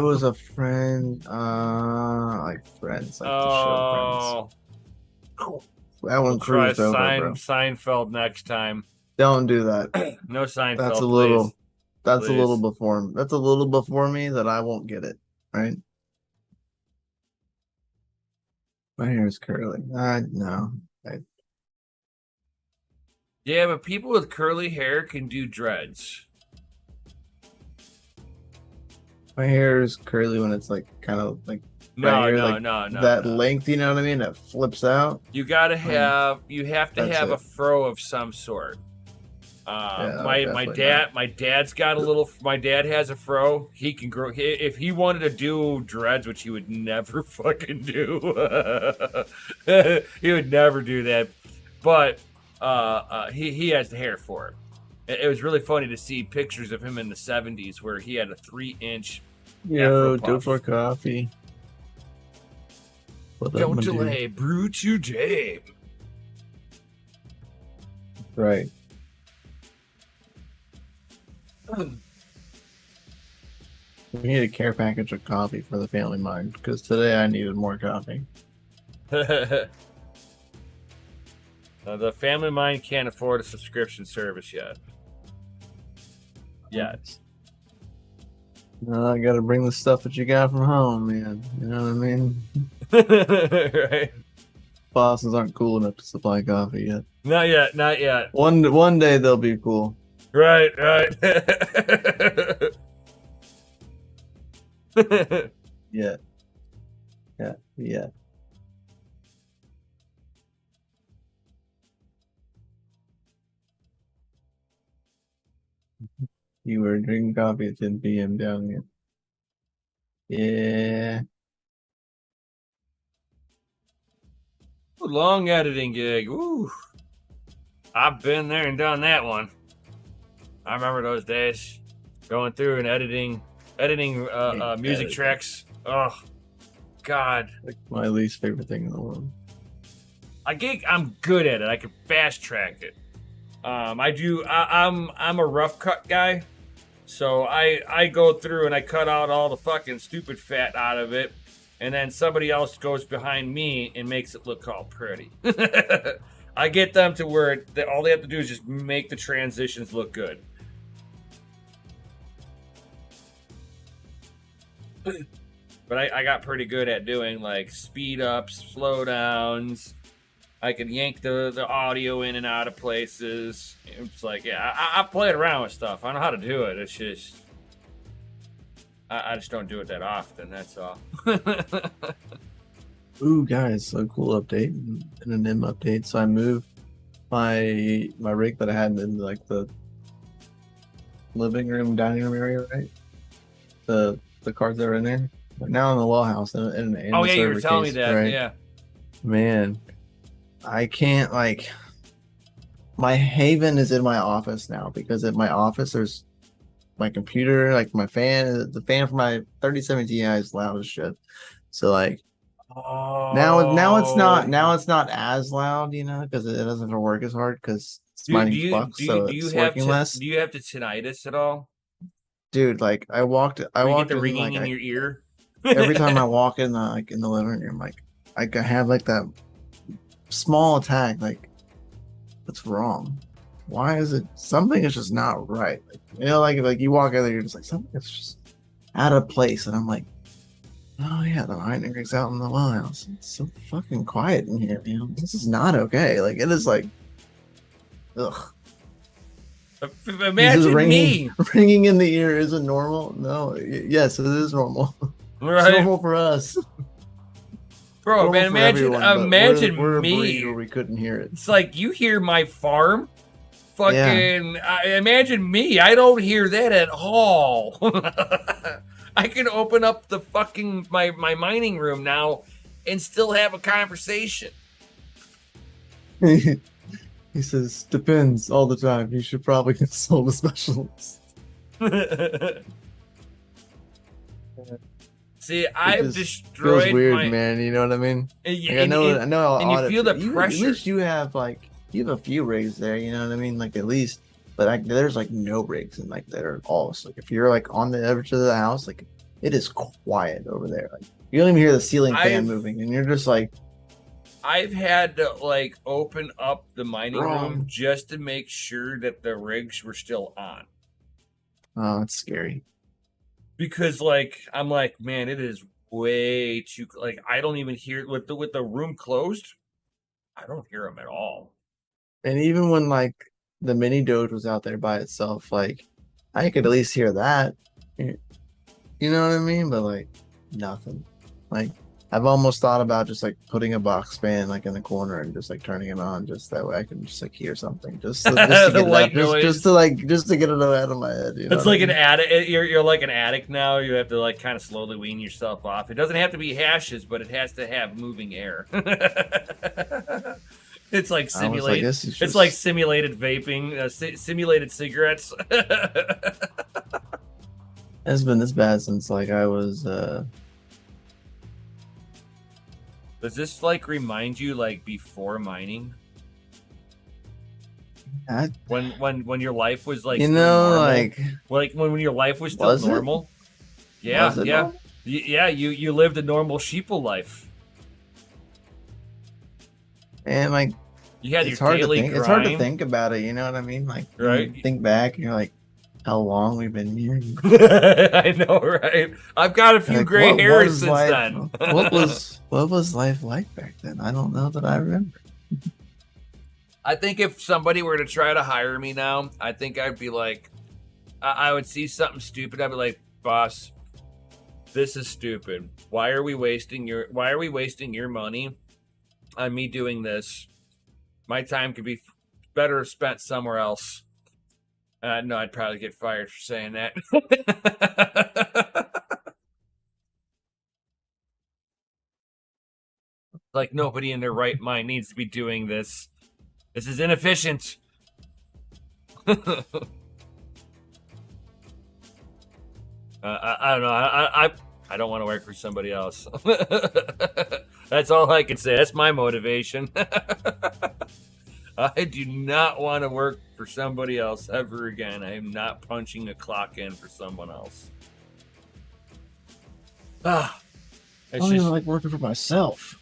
was a friend. Like friends, like the show Friends. That one We'll try cruised over, bro. Seinfeld next time. Don't do that. No Seinfeld. That's a please. little. That's Please. a little before. That's a little before me that I won't get it. Right. My hair is curly. No. Yeah, but people with curly hair can do dreads. My hair is curly when it's like kind of like No, right here, no, like no. that length. You know what I mean? That flips out. You gotta have. You have to That's have it. a fro of some sort. My definitely dad's got a little. My dad has a fro. He can grow. If he wanted to do dreads, which he would never fucking do, he would never do that. But he has the hair for it. It was really funny to see pictures of him in the 70s where he had a 3-inch. Yo, Afro do puff. for coffee. What Don't I'm gonna do. delay, brew today. Right. We need a care package of coffee for the family mind because today I needed more coffee. The family mind can't afford a subscription service yet. Yet. No, I gotta bring the stuff that you got from home, man. You know what I mean? Right. bosses aren't cool enough to supply coffee yet. Not yet, not yet. One day they'll be cool. Right, right. Yeah. Yeah. Yeah. You were drinking coffee at 10 p.m. down here. Yeah. Long editing gig. Ooh. I've been there and done that one. I remember those days. Going through and editing music tracks. Oh, God. Like my least favorite thing in the world. I'm good at it. I can fast track it. I'm a rough cut guy. So I go through and I cut out all the fucking stupid fat out of it. And then somebody else goes behind me and makes it look all pretty. I get them to where all they have to do is just make the transitions look good. But I got pretty good at doing like speed ups, slow downs. I can yank the audio in and out of places. It's like, yeah, I played around with stuff. I know how to do it. It's just, I just don't do it that often. That's all. Ooh, guys, so cool update and an M update. So I moved my rig that I had in like the living room, dining room area, right? The cards that are in there. But now in the wall house in Oh the yeah, you were server telling case, me that. right? Yeah. Man, I can't like. My haven is in my office now because at my office there's my computer, like my fan. The fan for my 3070 Ti is loud as shit. So like. Now it's not as loud, you know, because it doesn't have to work as hard because it's mining flux, so it's working less. Do you have the tinnitus at all? Dude, like I walked You get the in, ringing like, in your ear. every time I walk in the living room, like I have like that small attack. Like, what's wrong? Why is it something is just not right? Like, you know, like you walk in there, you're just like something is just out of place, and I'm like. Oh yeah, the mining rig's out in the well house. It's so fucking quiet in here, you know. This is not okay. Like it is like, ugh. Imagine me ringing in the ear isn't normal. No, yes, it is normal. Right. It's normal for us, bro. Man, imagine we're me. where we couldn't hear it. It's like you hear my farm. Fucking, imagine me. I don't hear that at all. I can open up the fucking my mining room now and still have a conversation. He says, depends all the time. You should probably consult a specialist. See, I've destroyed feels weird, my... man. You know what I mean? Like, I know. And you feel the pressure. At least you have a few rigs there. You know what I mean? Like at least. But there's like no rigs and like that are all. So like if you're like on the edge of the house, like it is quiet over there. Like you don't even hear the ceiling fan moving, and you're just like. I've had to like open up the mining room just to make sure that the rigs were still on. Oh, that's scary. Because like I'm like, man, it is way too like I don't even hear with the room closed. I don't hear them at all. And even when like the mini Doge was out there by itself, like I could at least hear that. You know what I mean? But like nothing. Like I've almost thought about just like putting a box fan like in the corner and just like turning it on just that way I can just like hear something just to get just to get it out of my head. You know it's like an addict. You're like an addict now. You have to like kind of slowly wean yourself off. It doesn't have to be hashes, but it has to have moving air. It's like simulated. It's like simulated vaping, simulated cigarettes. It's been this bad since like I was. Does this like remind you like before mining? When your life was like normal? like when your life was still normal? Yeah. Normal? Yeah, you lived a normal sheeple life. And like you had your daily grind. It's hard to think about it, you know what I mean? Like right? You think back and you're like, how long we've been here? I know, right? I've got a few gray hairs since then. what What was life like back then? I don't know that I remember. I think if somebody were to try to hire me now, I think I'd be like, I would see something stupid. I'd be like, boss, this is stupid. Why are we wasting your money on me doing this? My time could be better spent somewhere else. No, I'd probably get fired for saying that. Like, nobody in their right mind needs to be doing this. This is inefficient. I don't know. I don't want to work for somebody else. That's all I can say. That's my motivation. I do not want to work for somebody else ever again. I am not punching a clock in for someone else. I don't even like working for myself.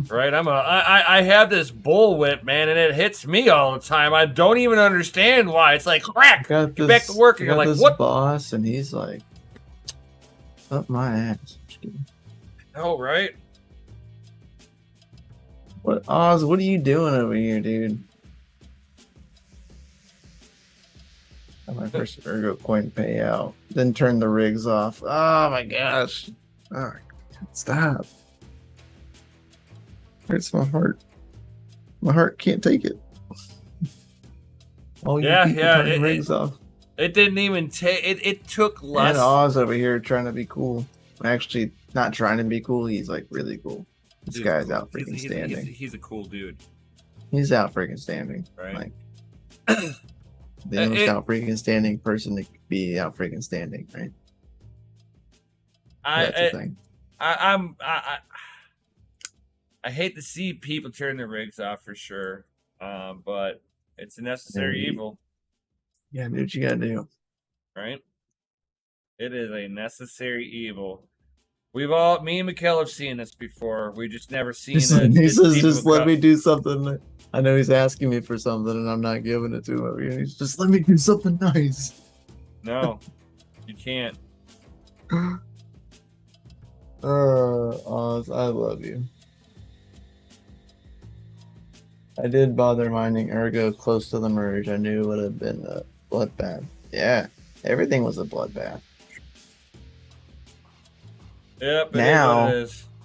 Right, I have this bullwhip, man, and it hits me all the time. I don't even understand why. It's like crack. Get back to work, and you're like, what? Boss, and he's like, up my ass. Oh, right. What, Oz? What are you doing over here, dude? Got my first Ergo coin payout. Then turn the rigs off. Oh my gosh! Oh, stop. Hurts my heart. My heart can't take it. Oh, yeah. Rigs off. It didn't even take. It took less. And Oz over here trying to be cool. Actually, not trying to be cool. He's like really cool. This guy's out freaking standing. He's a cool dude. He's out freaking standing. Right. Like the most out freaking standing person to be out freaking standing. Right. That's the thing. I hate to see people turn their rigs off for sure, but it's a necessary evil. Yeah, do what you gotta do. Right? It is a necessary evil. Me and Mikkel have seen this before. We just never seen it. He says, just let me do something. I know he's asking me for something and I'm not giving it to him. He's just, let me do something nice. No, you can't. Oz, I love you. I did bother mining Ergo close to the merge. I knew it would have been a bloodbath. Yeah, everything was a bloodbath. Yep.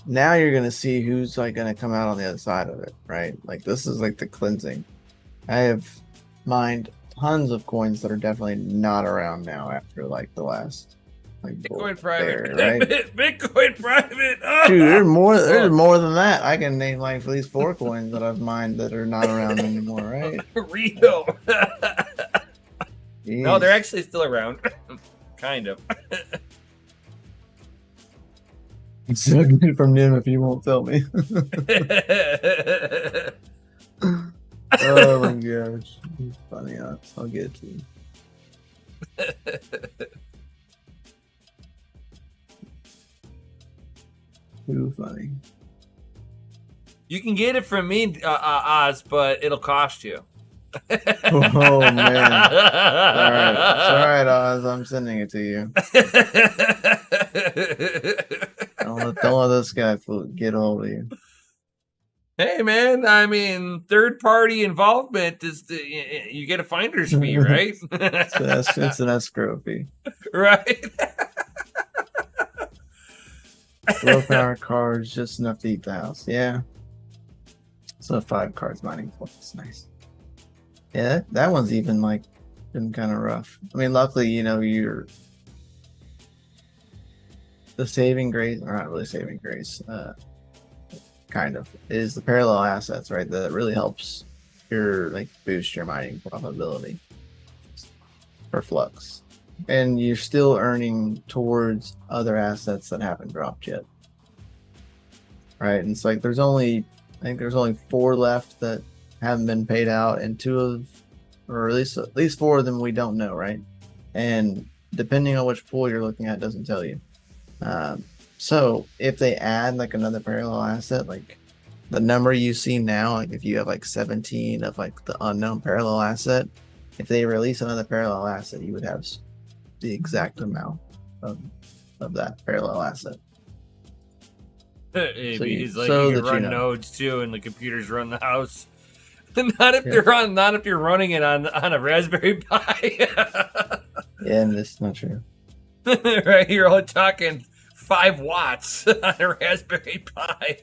Now you're gonna see who's like gonna come out on the other side of it, right? Like this is like the cleansing. I have mined tons of coins that are definitely not around now after like the last like Bitcoin private, right? Bitcoin private. Dude, there's more than that. I can name like at least 4 coins that I've mined that are not around anymore, right? Rito. No, they're actually still around. Kind of. So good from him if you won't tell me. Oh my gosh. It's funny. I'll get it to you. Too funny. You can get it from me, Oz, but it'll cost you. Oh man! All right, Oz. I'm sending it to you. Don't let this guy get hold of you. Hey man, I mean, third-party involvement is you get a finder's fee, right? It's an escrow fee, right? Low power cards, just enough to eat the house. Yeah. So 5 cards mining for it's nice. Yeah, that one's even like been kind of rough. I mean, luckily, you know, the saving grace, or not really saving grace, kind of, is the parallel assets, right? That really helps boost your mining probability for flux. And you're still earning towards other assets that haven't dropped yet. Right? And it's like I think there's only 4 left that haven't been paid out, and 2 of, or at least 4 of them we don't know, right? And depending on which pool you're looking at, doesn't tell you. So if they add like another parallel asset, like the number you see now, like if you have like 17 of like the unknown parallel asset, if they release another parallel asset, you would have the exact amount of that parallel asset. He's like, so you that can run you know. nodes too, and the computers run the house. Not if you're running it on a Raspberry Pi. Yeah, and that's not true. Right, you're only talking 5 watts on a Raspberry Pi.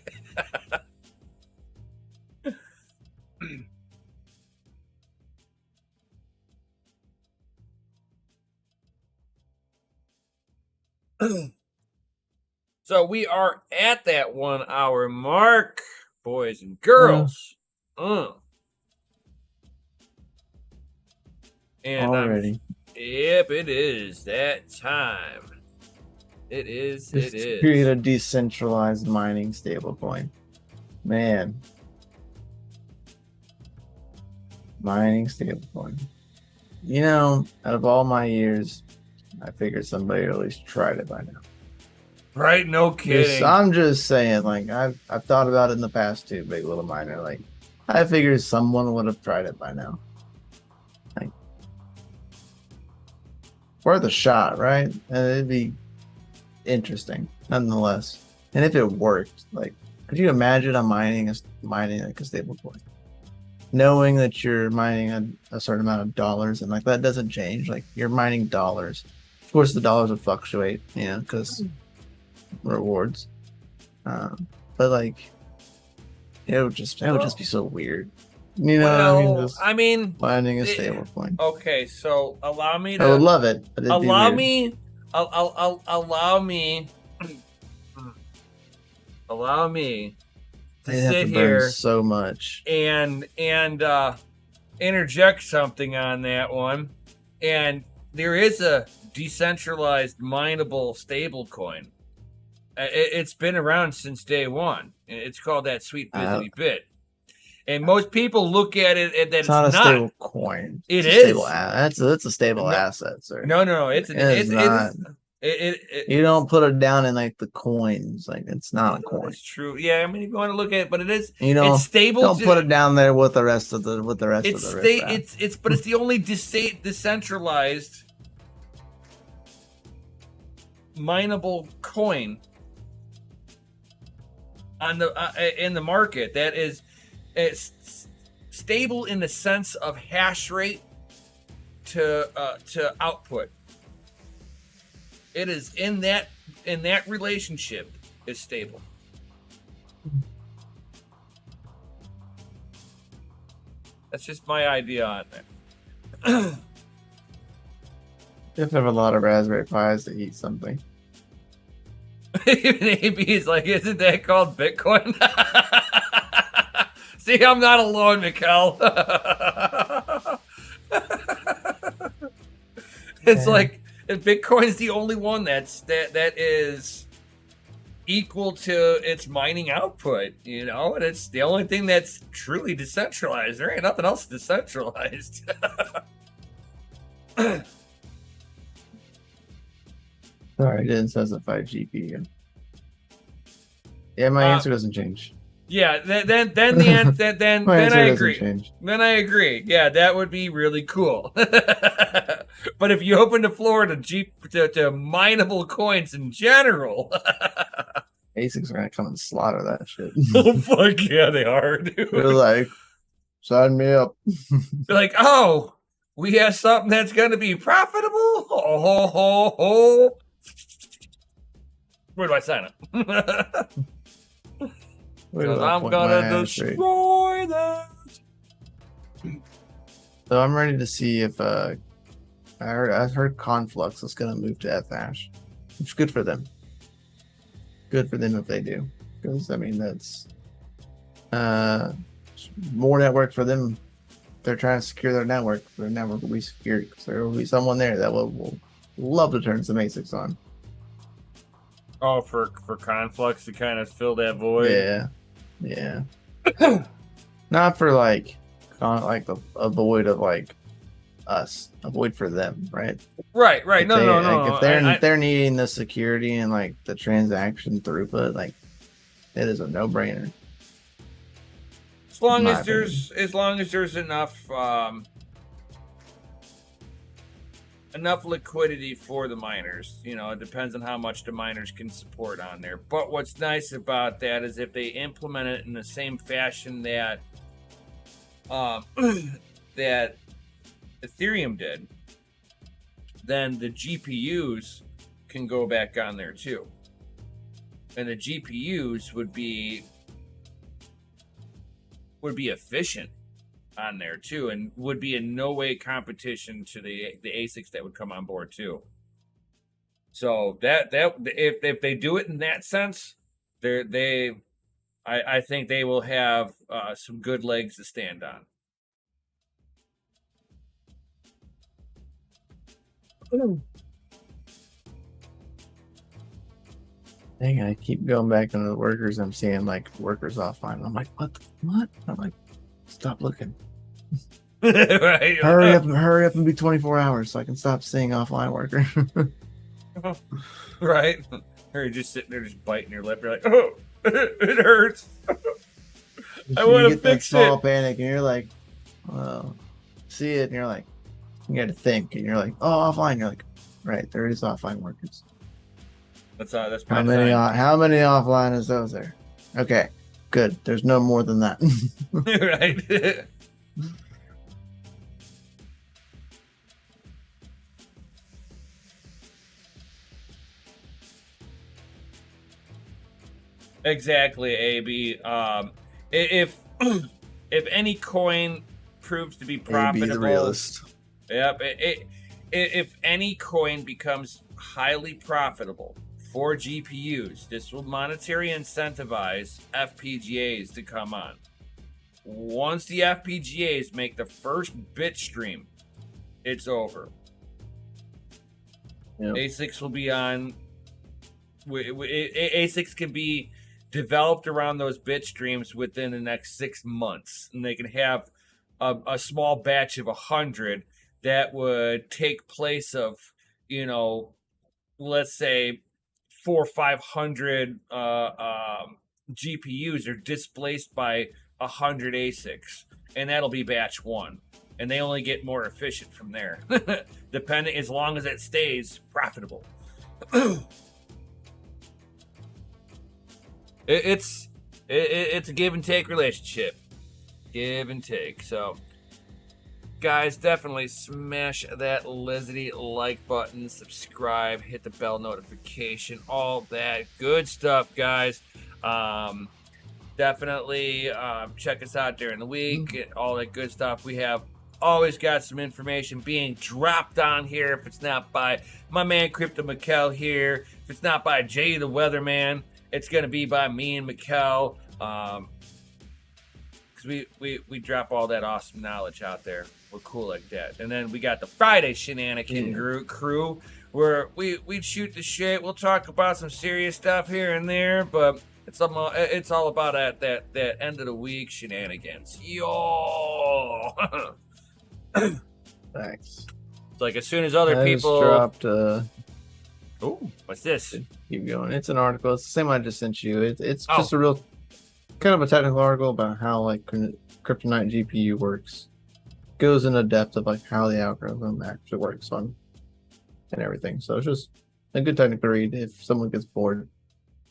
So we are at that 1 hour mark, boys and girls. And Already. yep, it is that time. It is. Just It is. create a decentralized mining stablecoin. Man. Mining stablecoin. You know, out of all my years, I figured somebody at least tried it by now. Right? No kidding. I'm just saying, like, I've thought about it in the past too, Big Little Miner. Like, I figured someone would have tried it by now. Like, worth a shot, right? And it'd be interesting, nonetheless. And if it worked, like, could you imagine mining like a stable coin, knowing that you're mining a certain amount of dollars, and like that doesn't change. Like, you're mining dollars. Of course, the dollars would fluctuate, you know, because rewards. But like, it would just be so weird. You know what I mean? Just mining a stable coin. Okay, so allow me to. I would love it, but it'd allow be me. Allow me. Allow me to They'd have sit to burn here so much and interject something on that one. And there is a decentralized mineable stablecoin. It's been around since day one. It's called that sweet bizzity bit. And most people look at it and that it's not a stable coin. It's a stable that's a stable asset, sir. No. It's not. You don't put it down in like the coins. Like, it's not a coin. It's true. Yeah, I mean, if you want to look at it, but it is. You know, it's stable. Don't put it down there with the rest of the But it's the only decentralized mineable coin on the in the market that is stable in the sense of hash rate to output. It is in that relationship is stable. That's just my idea on it. You have to have a lot of Raspberry Pis to eat something. Even AB is like, isn't that called Bitcoin? See, I'm not alone, Mikkel. It's like Bitcoin's the only one that is equal to its mining output, you know, and it's the only thing that's truly decentralized. There ain't nothing else decentralized. Sorry, it didn't specify GPU. Yeah, my answer doesn't change. Yeah, then the answer then I agree. Change. Then I agree. Yeah, that would be really cool. But if you open the floor to mineable coins in general, ASICs are gonna come and slaughter that shit. Oh fuck yeah, they are, dude. They're like, sign me up. They're like, oh, we have something that's gonna be profitable. Ho ho ho ho. Where do I sign up? Because I'm gonna destroy that. So I'm ready to see if I've heard Conflux is gonna move to Fhash, which is good for them. Good for them if they do, because I mean that's more network for them. They're trying to secure their network. Their network will be secured because there will be someone there that will love to turn some ASICs on. Oh, for Conflux to kind of fill that void. Yeah. Not for like a void of like us, a void for them, right? Right. Like No. If they're needing the security and like the transaction throughput, like it is a no-brainer. As long as there's enough enough liquidity for the miners. You know, it depends on how much the miners can support on there. But what's nice about that is if they implement it in the same fashion that that Ethereum did, then the GPUs can go back on there too. And the GPUs would be efficient on there too, and would be in no way competition to the ASICs that would come on board too. So that if they do it in that sense, I think they will have some good legs to stand on. Dang, I keep going back into the workers. I'm seeing like workers offline. I'm like, what? I'm like, stop looking. Right? Hurry up and be 24 hours so I can stop seeing offline worker. Right? Or you're just sitting there just biting your lip. You're like, oh, it hurts. I want to fix that small it. panic, and you're like, well, see it, and you're like, you got to think, and you're like, oh, offline. You're like, right, there is offline workers. That's my How many offline is those there? Okay, good. There's no more than that. Right? Exactly, AB. If any coin proves to be profitable, the realist. Yep. If any coin becomes highly profitable for GPUs, this will monetary incentivize FPGAs to come on. Once the FPGAs make the first bit stream, it's over. Yep. ASICs will be on. ASICs can be developed around those bit streams within the next 6 months, and they can have a small batch of 100 that would take place of, you know, let's say 400 or 500 GPUs are displaced by 100 ASICs, and that'll be batch one, and they only get more efficient from there, depending, as long as it stays profitable. It's a give and take relationship. Give and take. So, guys, definitely smash that Lizzie like button, subscribe, hit the bell notification, all that good stuff, guys. Definitely check us out during the week, all that good stuff. We have always got some information being dropped on here. If it's not by my man Crypto Mikkel here, if it's not by Jay the Weatherman, it's going to be by me and Mikkel, because we drop all that awesome knowledge out there. We're cool like that. And then we got the Friday Shenanigan crew, where we shoot the shit. We'll talk about some serious stuff here and there, but it's all about that end of the week shenanigans. Yo! Thanks. It's like as soon as other people dropped. Oh, what's this? Keep going. It's an article. It's the same I just sent you. It's just a real kind of a technical article about how like Kryptonite GPU works. Goes into depth of like how the algorithm actually works on and everything. So it's just a good technical read if someone gets bored.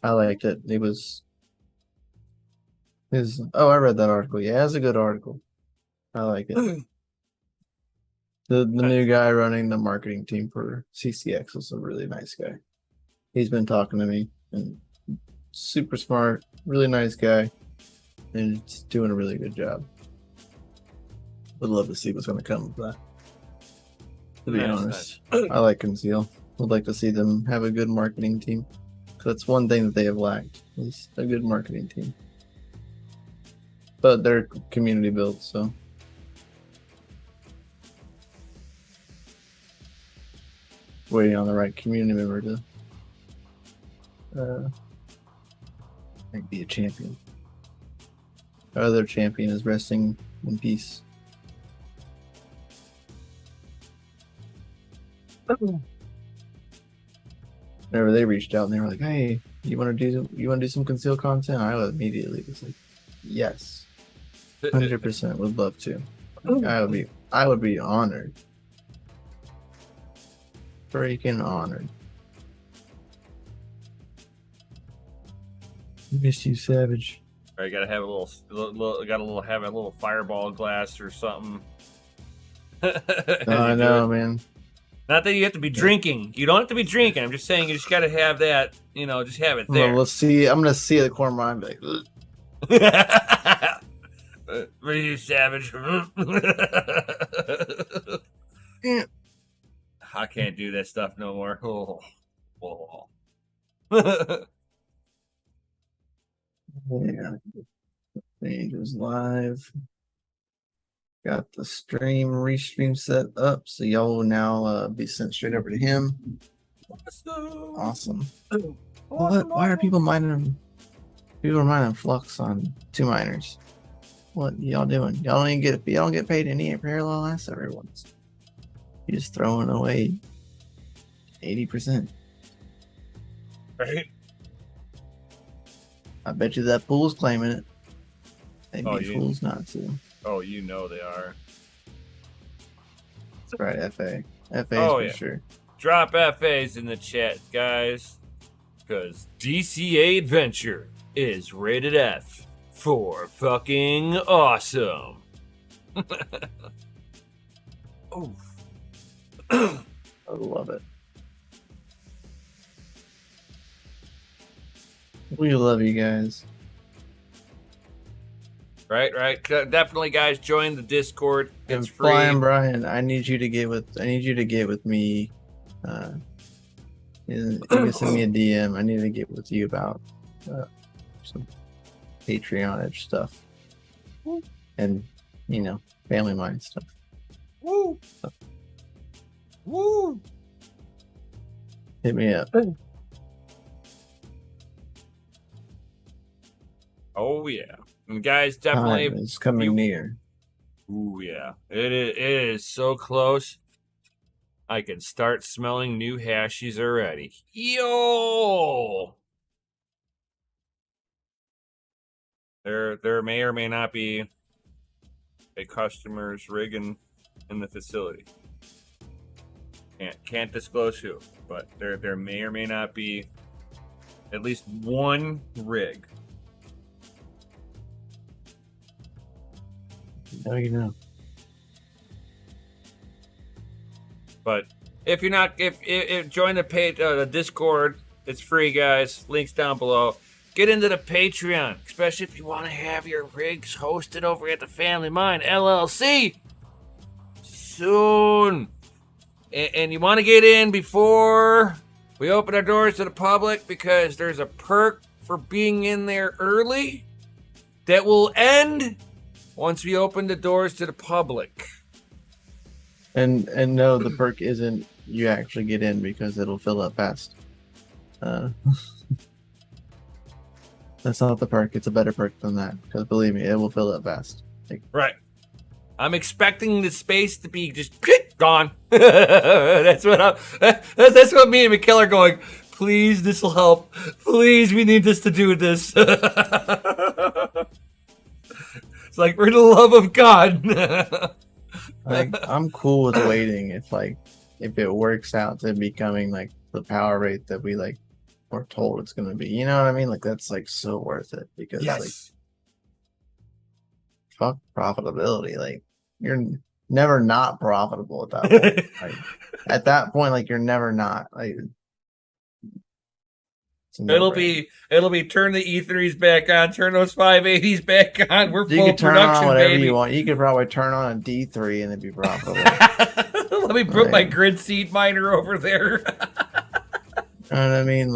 I liked it. I read that article. Yeah, it's a good article. I like it. The new guy running the marketing team for CCX is a really nice guy. He's been talking to me, and super smart, really nice guy, and it's doing a really good job. Would love to see what's going to come of that. To be honest, I like Conceal. Would like to see them have a good marketing team. That's one thing that they have lacked, is a good marketing team. But they're community built, so. Waiting on the right community member to be a champion. Our other champion is resting in peace. Whenever they reached out and they were like, "Hey, you want to do some concealed content?" I immediately was like, "Yes, 100% would love to. I would be honored." Freaking honored. Miss you, Savage. Or you gotta have a have a little fireball glass or something. I know, man. Not that you have to be drinking. You don't have to be drinking. I'm just saying you just gotta have that. You know, just have it there. Well, let's see. I'm gonna see the corner of my eye and be like, What are you, Savage? Yeah. I can't do that stuff no more. Oh. Yeah. Page is live. Got the restream set up, so y'all will now be sent straight over to him. Awesome. What? Why are people mining? People are mining flux on 2 miners. What y'all doing? Y'all don't even get. Y'all don't get paid any parallel assets every once. You're just throwing away 80%. Right? I bet you that pool's claiming it. They'd Oh, be you- fools not to. Oh, you know they are. That's right, FA. FA Oh, for yeah. sure. Drop FAs in the chat, guys. Because DCA Adventure is rated F for fucking awesome. Oh. I love it. We love you guys. Right. Definitely, guys, join the Discord. And It's free. Flying Brian, I need you to get with me. You can send me a DM. I need to get with you about some Patreon-ish stuff. And family mind stuff. Woo. Woo. Hit me up. Oh yeah, and guys, definitely. It's coming near. Ooh yeah, it is so close. I can start smelling new hashies already. Yo! There may or may not be a customer's rig in the facility. Can't disclose who, but there may or may not be at least one rig. No. But if you're not, if join the page, the Discord, it's free, guys. Links down below. Get into the Patreon, especially if you want to have your rigs hosted over at the Family Mine LLC soon. And you want to get in before we open our doors to the public, because there's a perk for being in there early that will end once we open the doors to the public. And no, the perk isn't you actually get in because it'll fill up fast. That's not the perk. It's a better perk than that. Because believe me, it will fill up fast. Right. I'm expecting the space to be just gone. That's what me and Mikkel are going. Please, this will help. Please, we need this to do this. It's like, for the love of God. I'm cool with waiting if it works out to becoming like the power rate that we were told it's gonna be. You know what I mean? That's so worth it, because Yes. fuck profitability. You're never not profitable at that point. At that point, you're never not. It's a It'll no-brainer. be turn the E3s back on, turn those 580s back on. We're You full can turn production, on whatever baby. you want. You could probably turn on a D3 and it'd be profitable. Let me put my Right. grid seed miner over there. You know what I mean?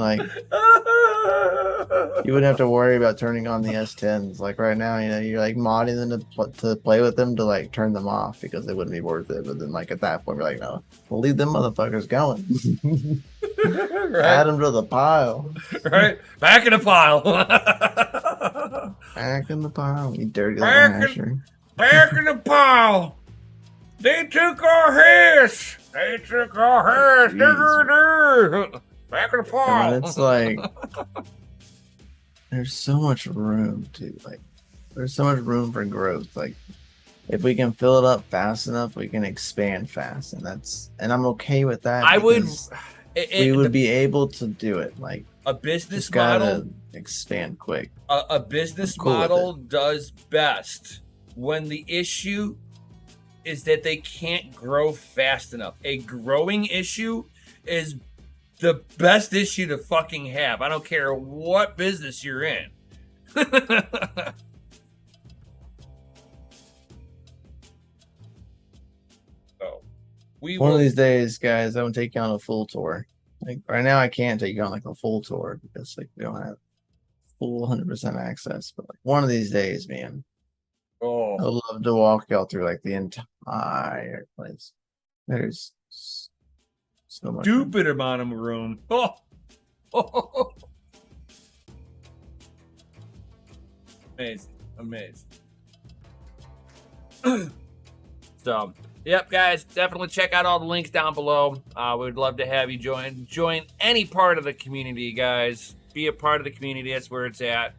You wouldn't have to worry about turning on the S10s. Right now, you're modding them to play with them to turn them off because they wouldn't be worth it. But then at that point, we're like, no, we'll leave them motherfuckers going. Right. Add them to the pile. Right? Back in the pile. Back in the pile, you dirty Back little masher. Back in the pile. They took our hash. They took our hash. Back in the pile. And it's there's so much room to there's so much room for growth. if we can fill it up fast enough, we can expand fast, and I'm okay with that. I would. because we would be able to do it. Like, a business just gotta model. expand quick. A business I'm cool with model does best when the issue is that they can't grow fast enough. A growing issue is the best issue to fucking have. I don't care what business you're in. So, One of these days, guys, I'm gonna take you on a full tour. Like right now, I can't take you on like a full tour because like we don't have full 100% access. But like one of these days, man, I'd love to walk y'all through like the entire place. There's so much. Stupid amount of room. Oh. Amazing. So, yep, guys, definitely check out all the links down below. We'd love to have you join any part of the community, guys. Be a part of the community. That's where it's at.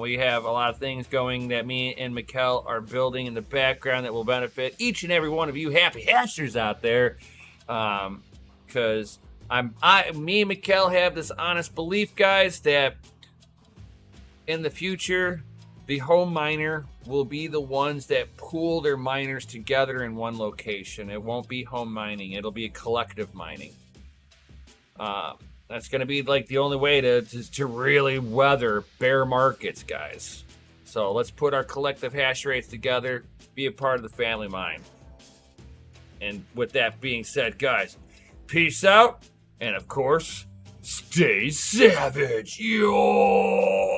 We have a lot of things going that me and Mikkel are building in the background that will benefit each and every one of you happy hashers out there. Because me and Mikkel have this honest belief, guys, that in the future, the home miner will be the ones that pool their miners together in one location. It won't be home mining. It'll be a collective mining. That's going to be like the only way to really weather bear markets, guys. So let's put our collective hash rates together, be a part of the family mine. And with that being said, guys, peace out. And of course, stay savage. Yo!